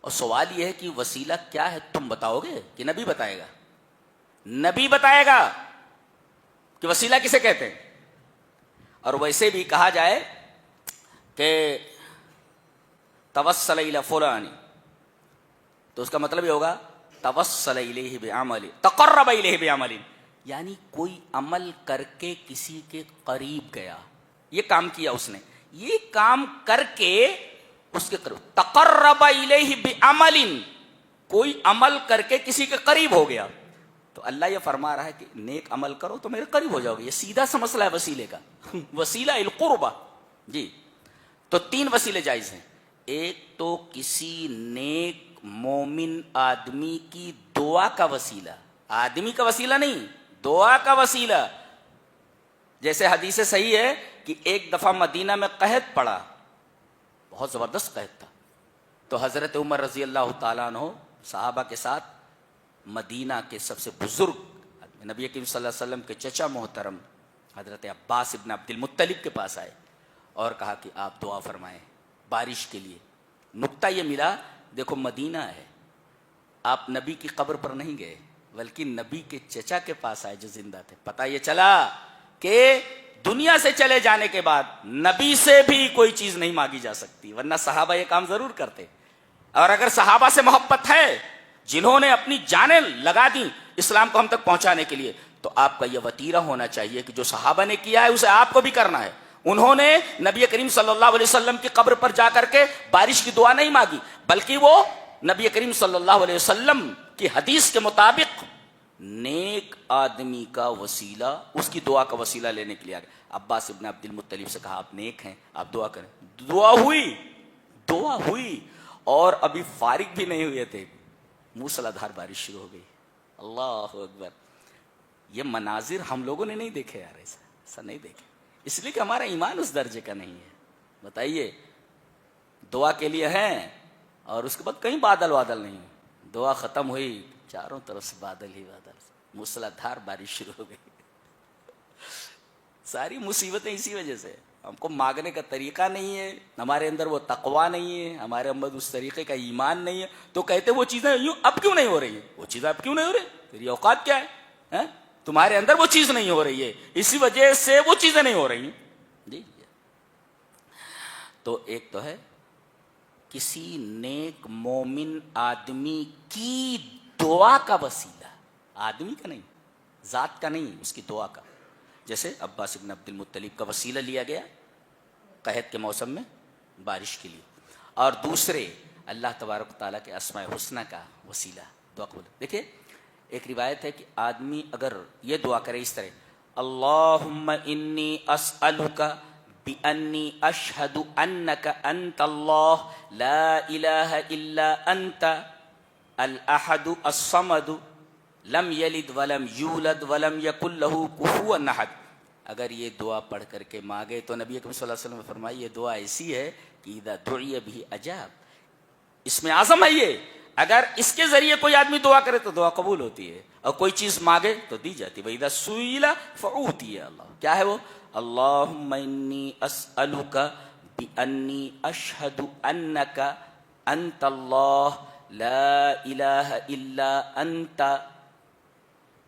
اور سوال یہ ہے کہ وسیلہ کیا ہے، تم بتاؤ گے کہ نبی بتائے گا؟ نبی بتائے گا کہ وسیلہ کسے کہتے ہیں. اور ویسے بھی کہا جائے کہ توسل الی فلان، تو اس کا مطلب یہ ہوگا توسل الیہ بعمل، تقرب الیہ بعمل، یعنی کوئی عمل کر کے کسی کے قریب گیا، یہ کام کیا اس نے، یہ کام کر کے اس کے قریب. تقرب الیہ بعمل، کوئی عمل کر کے کسی کے قریب ہو گیا. تو اللہ یہ فرما رہا ہے کہ نیک عمل کرو تو میرے قریب ہو جاؤ گے. یہ سیدھا سا مسئلہ ہے وسیلے کا. وسیلہ القربہ. جی تو 3 وسیلے جائز ہیں. ایک تو کسی نیک مومن آدمی کی دعا کا وسیلہ، آدمی کا وسیلہ نہیں، دعا کا وسیلہ. جیسے حدیث صحیح ہے کہ ایک دفعہ مدینہ میں قحط پڑا، بہت زبردست قحط تھا. تو حضرت عمر رضی اللہ تعالیٰ عنہ صحابہ کے ساتھ مدینہ کے سب سے بزرگ نبی کریم صلی اللہ علیہ وسلم کے چچا محترم حضرت عباس ابن عبد المطلب کے پاس آئے اور کہا کہ آپ دعا فرمائیں بارش کے لیے. نقطہ یہ ملا، دیکھو مدینہ ہے، آپ نبی کی قبر پر نہیں گئے بلکہ نبی کے چچا کے پاس آئے جو زندہ تھے. پتہ یہ چلا کہ دنیا سے چلے جانے کے بعد نبی سے بھی کوئی چیز نہیں مانگی جا سکتی، ورنہ صحابہ یہ کام ضرور کرتے. اور اگر صحابہ سے محبت ہے جنہوں نے اپنی جانیں لگا دیں اسلام کو ہم تک پہنچانے کے لیے، تو آپ کا یہ وتیرہ ہونا چاہیے کہ جو صحابہ نے کیا ہے اسے آپ کو بھی کرنا ہے. انہوں نے نبی کریم صلی اللہ علیہ وسلم کی قبر پر جا کر کے بارش کی دعا نہیں مانگی، بلکہ وہ نبی کریم صلی اللہ علیہ وسلم کی حدیث کے مطابق نیک آدمی کا وسیلہ، اس کی دعا کا وسیلہ لینے کے لیے آگے. عباس ابن عبد المطلب سے کہا آپ نیک ہیں، آپ دعا کریں. دعا ہوئی اور ابھی فارغ بھی نہیں ہوئے تھے، موسلا دھار بارش شروع ہو گئی. اللہ اکبر. یہ مناظر ہم لوگوں نے نہیں دیکھے یار، ایسا نہیں دیکھے، اس لیے کہ ہمارا ایمان اس درجے کا نہیں ہے. بتائیے، دعا کے لیے ہیں اور اس کے بعد کہیں بادل نہیں. دعا ختم ہوئی، چاروں طرف سے بادل ہی بادل، موسلا دھار بارش شروع ہو گئی. ساری مصیبتیں اسی وجہ سے. ہم کو مانگنے کا طریقہ نہیں ہے، ہمارے اندر وہ تقویٰ نہیں ہے، ہمارے اندر اس طریقے کا ایمان نہیں ہے. تو کہتے وہ چیزیں یوں اب کیوں نہیں ہو رہی ہیں، وہ چیزیں اب کیوں نہیں ہو رہی، تیری اوقات کیا ہے؟ تمہارے اندر وہ چیز نہیں ہو رہی ہے، اسی وجہ سے وہ چیزیں نہیں ہو رہی ہیں. جی تو ایک تو ہے کسی نیک مومن آدمی کی دعا کا وسیلہ، آدمی کا نہیں، ذات کا نہیں، اس کی دعا کا. جیسے عباس ابن عبد المطلب کا وسیلہ لیا گیا قحط کے موسم میں بارش کے لیے. اور دوسرے اللہ تبارک و تعالیٰ کے اسماء حسنہ کا وسیلہ دعا قبول. دیکھیں ایک روایت ہے کہ آدمی اگر یہ دعا کرے اس طرح، اللہم انی اسألک بانی اشہد انک انت اللہ لا الہ الا انت الاحد الصمد لم یلد ولم یولد ولم یکن لہ کفوا احد. اگر یہ دعا پڑھ کر کے مانگے تو نبی اکرم صلی اللہ علیہ وسلم نے فرمایا یہ دعا ایسی ہے کہ اذا دعی بھی اجاب، اس میں اعظم ہے یہ. اگر اس کے ذریعے کوئی آدمی دعا کرے تو دعا قبول ہوتی ہے، اور کوئی چیز مانگے تو دی جاتی ہے. وَإِذَا سُئِلَ فَأُعْطِيَ. اللہ کیا ہے وہ، اللہم انی اسألک بانی اشہد انک انت اللہ لا الہ الا انت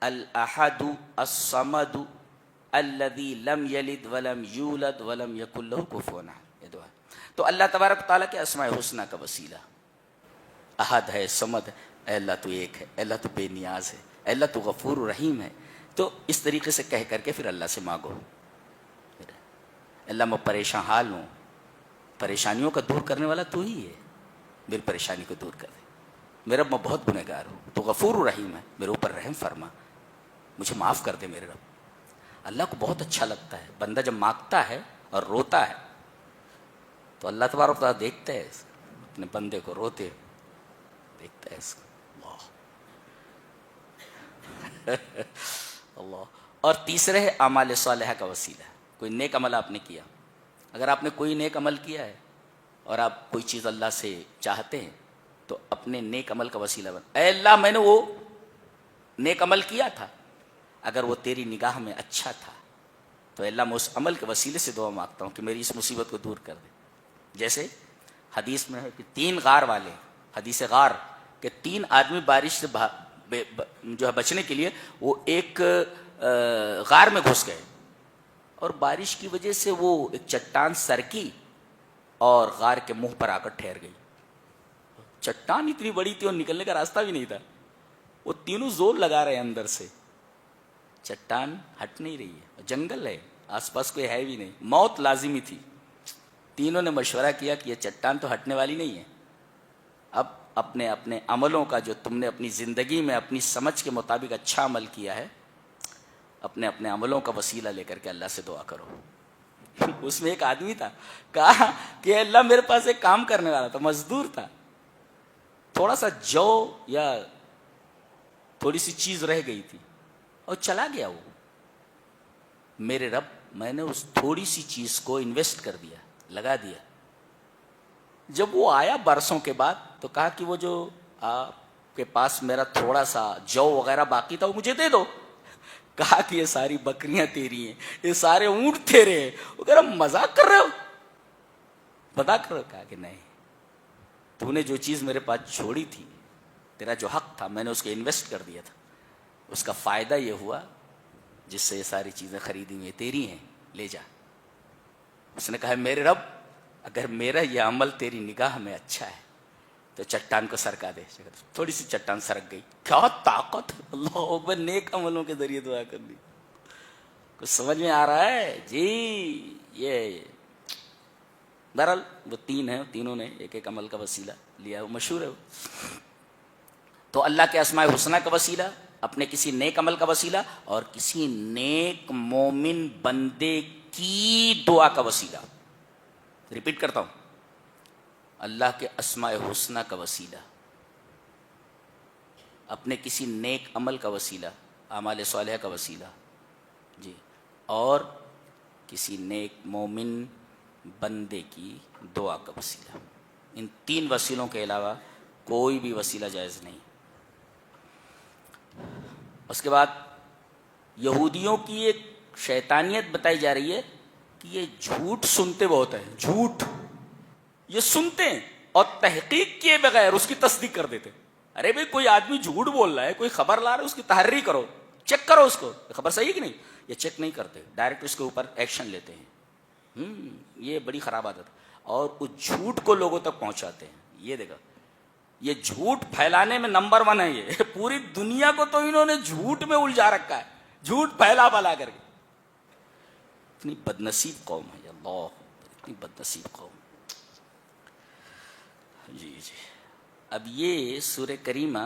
الاحد الصمد الذی لم یلد ولم یولد ولم یکن لہ کفوا احد. یہ دعا. تو اللہ تبارک تعالیٰ کے اسماء حسنہ کا وسیلہ احد ہے، صمد ہے، اے اللہ تو ایک ہے، اے اللہ تو بے نیاز ہے، اے اللہ تو غفور رحیم ہے. تو اس طریقے سے کہہ کر کے پھر اللہ سے مانگو. اللہ میں پریشان حال ہوں، پریشانیوں کا دور کرنے والا تو ہی ہے، میری پریشانی کو دور کر دے. میرے رب میں بہت گنہگار ہوں، تو غفور رحیم ہے، میرے اوپر رحم فرما، مجھے معاف کر دے میرے رب. اللہ کو بہت اچھا لگتا ہے بندہ جب مانگتا ہے اور روتا ہے، تو اللہ تبارک تعالیٰ دیکھتا ہے اپنے بندے کو روتے دیکھتا ہے اس کو. اللہ اللہ. اور تیسرے ہے اعمال صالحہ کا وسیلہ. کوئی نیک عمل آپ نے کیا, اگر آپ نے کوئی نیک عمل کیا ہے اور آپ کوئی چیز اللہ سے چاہتے ہیں تو اپنے نیک عمل کا وسیلہ بن, اے اللہ میں نے وہ نیک عمل کیا تھا, اگر وہ تیری نگاہ میں اچھا تھا تو اے اللہ میں اس عمل کے وسیلے سے دعا مانگتا ہوں کہ میری اس مصیبت کو دور کر دے. جیسے حدیث میں ہے کہ 3 غار والے, حدیث غار, کہ 3 آدمی بارش سے جو ہے بچنے کے لیے وہ ایک غار میں گھس گئے, اور بارش کی وجہ سے وہ ایک چٹان سرکی اور غار کے منہ پر آ کر ٹھہر گئی. چٹان اتنی بڑی تھی اور نکلنے کا راستہ بھی نہیں تھا. وہ تینوں زور لگا رہے ہیں اندر سے, چٹان ہٹ نہیں رہی ہے, جنگل ہے, آس پاس کوئی ہے بھی نہیں, موت لازمی تھی. تینوں نے مشورہ کیا کہ یہ چٹان تو ہٹنے والی نہیں ہے, اب اپنے اپنے عملوں کا, جو تم نے اپنی زندگی میں اپنی سمجھ کے مطابق اچھا عمل کیا ہے, اپنے اپنے عملوں کا وسیلہ لے کر کے اللہ سے دعا کرو. اس میں ایک آدمی تھا, کہا کہ اللہ میرے پاس ایک کام کرنے والا تھا, مزدور تھا, تھوڑا سا جو یا تھوڑی سی چیز رہ گئی تھی اور چلا گیا وہ. میرے رب میں نے اس تھوڑی سی چیز کو انویسٹ کر دیا, لگا دیا. جب وہ آیا برسوں کے بعد تو کہا کہ وہ جو آپ کے پاس میرا تھوڑا سا جو وغیرہ باقی تھا وہ مجھے دے دو. کہا کہ یہ ساری بکریاں تیری ہیں, یہ سارے اونٹ تیرے ہیں. وہ کہہ رہا مذاق کر رہے ہو, مذاق کر رہے ہو. کہا کہ نہیں, تو نے جو چیز میرے پاس چھوڑی تھی, تیرا جو حق تھا میں نے اس کو انویسٹ کر دیا تھا, اس کا فائدہ یہ ہوا جس سے یہ ساری چیزیں خریدی ہوئی تیری ہیں, لے جا. اس نے کہا میرے رب اگر میرا یہ عمل تیری نگاہ میں اچھا ہے تو چٹان کو سرکا دے. تھوڑی سی چٹان سرک گئی. کیا طاقت, اللہ اکبر, نیک عملوں کے ذریعے دعا کرنی. کچھ سمجھ میں آ رہا ہے جی؟ یہ بہرحال وہ 3 ہیں, تینوں نے ایک ایک عمل کا وسیلہ لیا, وہ مشہور ہے. تو اللہ کے اسماء الحسنی کا وسیلہ, اپنے کسی نیک عمل کا وسیلہ, اور کسی نیک مومن بندے کی دعا کا وسیلہ. ریپیٹ کرتا ہوں, اللہ کے اسماء الحسنی کا وسیلہ, اپنے کسی نیک عمل کا وسیلہ, اعمال صالحہ کا وسیلہ جی, اور کسی نیک مومن بندے کی دعا کا وسیلہ. ان 3 وسیلوں کے علاوہ کوئی بھی وسیلہ جائز نہیں. اس کے بعد یہودیوں کی ایک شیطانیت بتائی جا رہی ہے کہ یہ جھوٹ سنتے بہت ہیں. جھوٹ یہ سنتے ہیں اور تحقیق کیے بغیر اس کی تصدیق کر دیتے. ارے بھائی کوئی آدمی جھوٹ بول رہا ہے, کوئی خبر لا رہا ہے, اس کی تحری کرو, چیک کرو اس کو, خبر صحیح ہے کہ نہیں. یہ چیک نہیں کرتے, ڈائریکٹ اس کے اوپر ایکشن لیتے ہیں. یہ بڑی خراب عادت, اور اس جھوٹ کو لوگوں تک پہنچاتے ہیں. یہ دیکھو, یہ جھوٹ پھیلانے میں نمبر 1 ہے. یہ پوری دنیا کو تو انہوں نے جھوٹ میں الجھا رکھا ہے, جھوٹ پھیلا کر کے. اتنی بدنصیب قوم ہے اللہ, اتنی بدنصیب قوم. جی جی, اب یہ سورہ کریمہ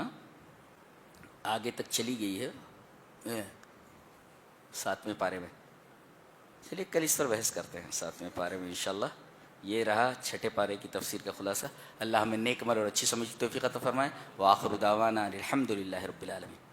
آگے تک چلی گئی ہے 7ویں پارے میں. چلیے کل اس پر بحث کرتے ہیں 7ویں پارے میں انشاءاللہ. یہ رہا 6 پارے کی تفسیر کا خلاصہ. اللہ ہمیں نیک عمل اور اچھی سمجھ توفیق عطا فرمائے. وآخر دعوانا الحمدللہ رب العالمین.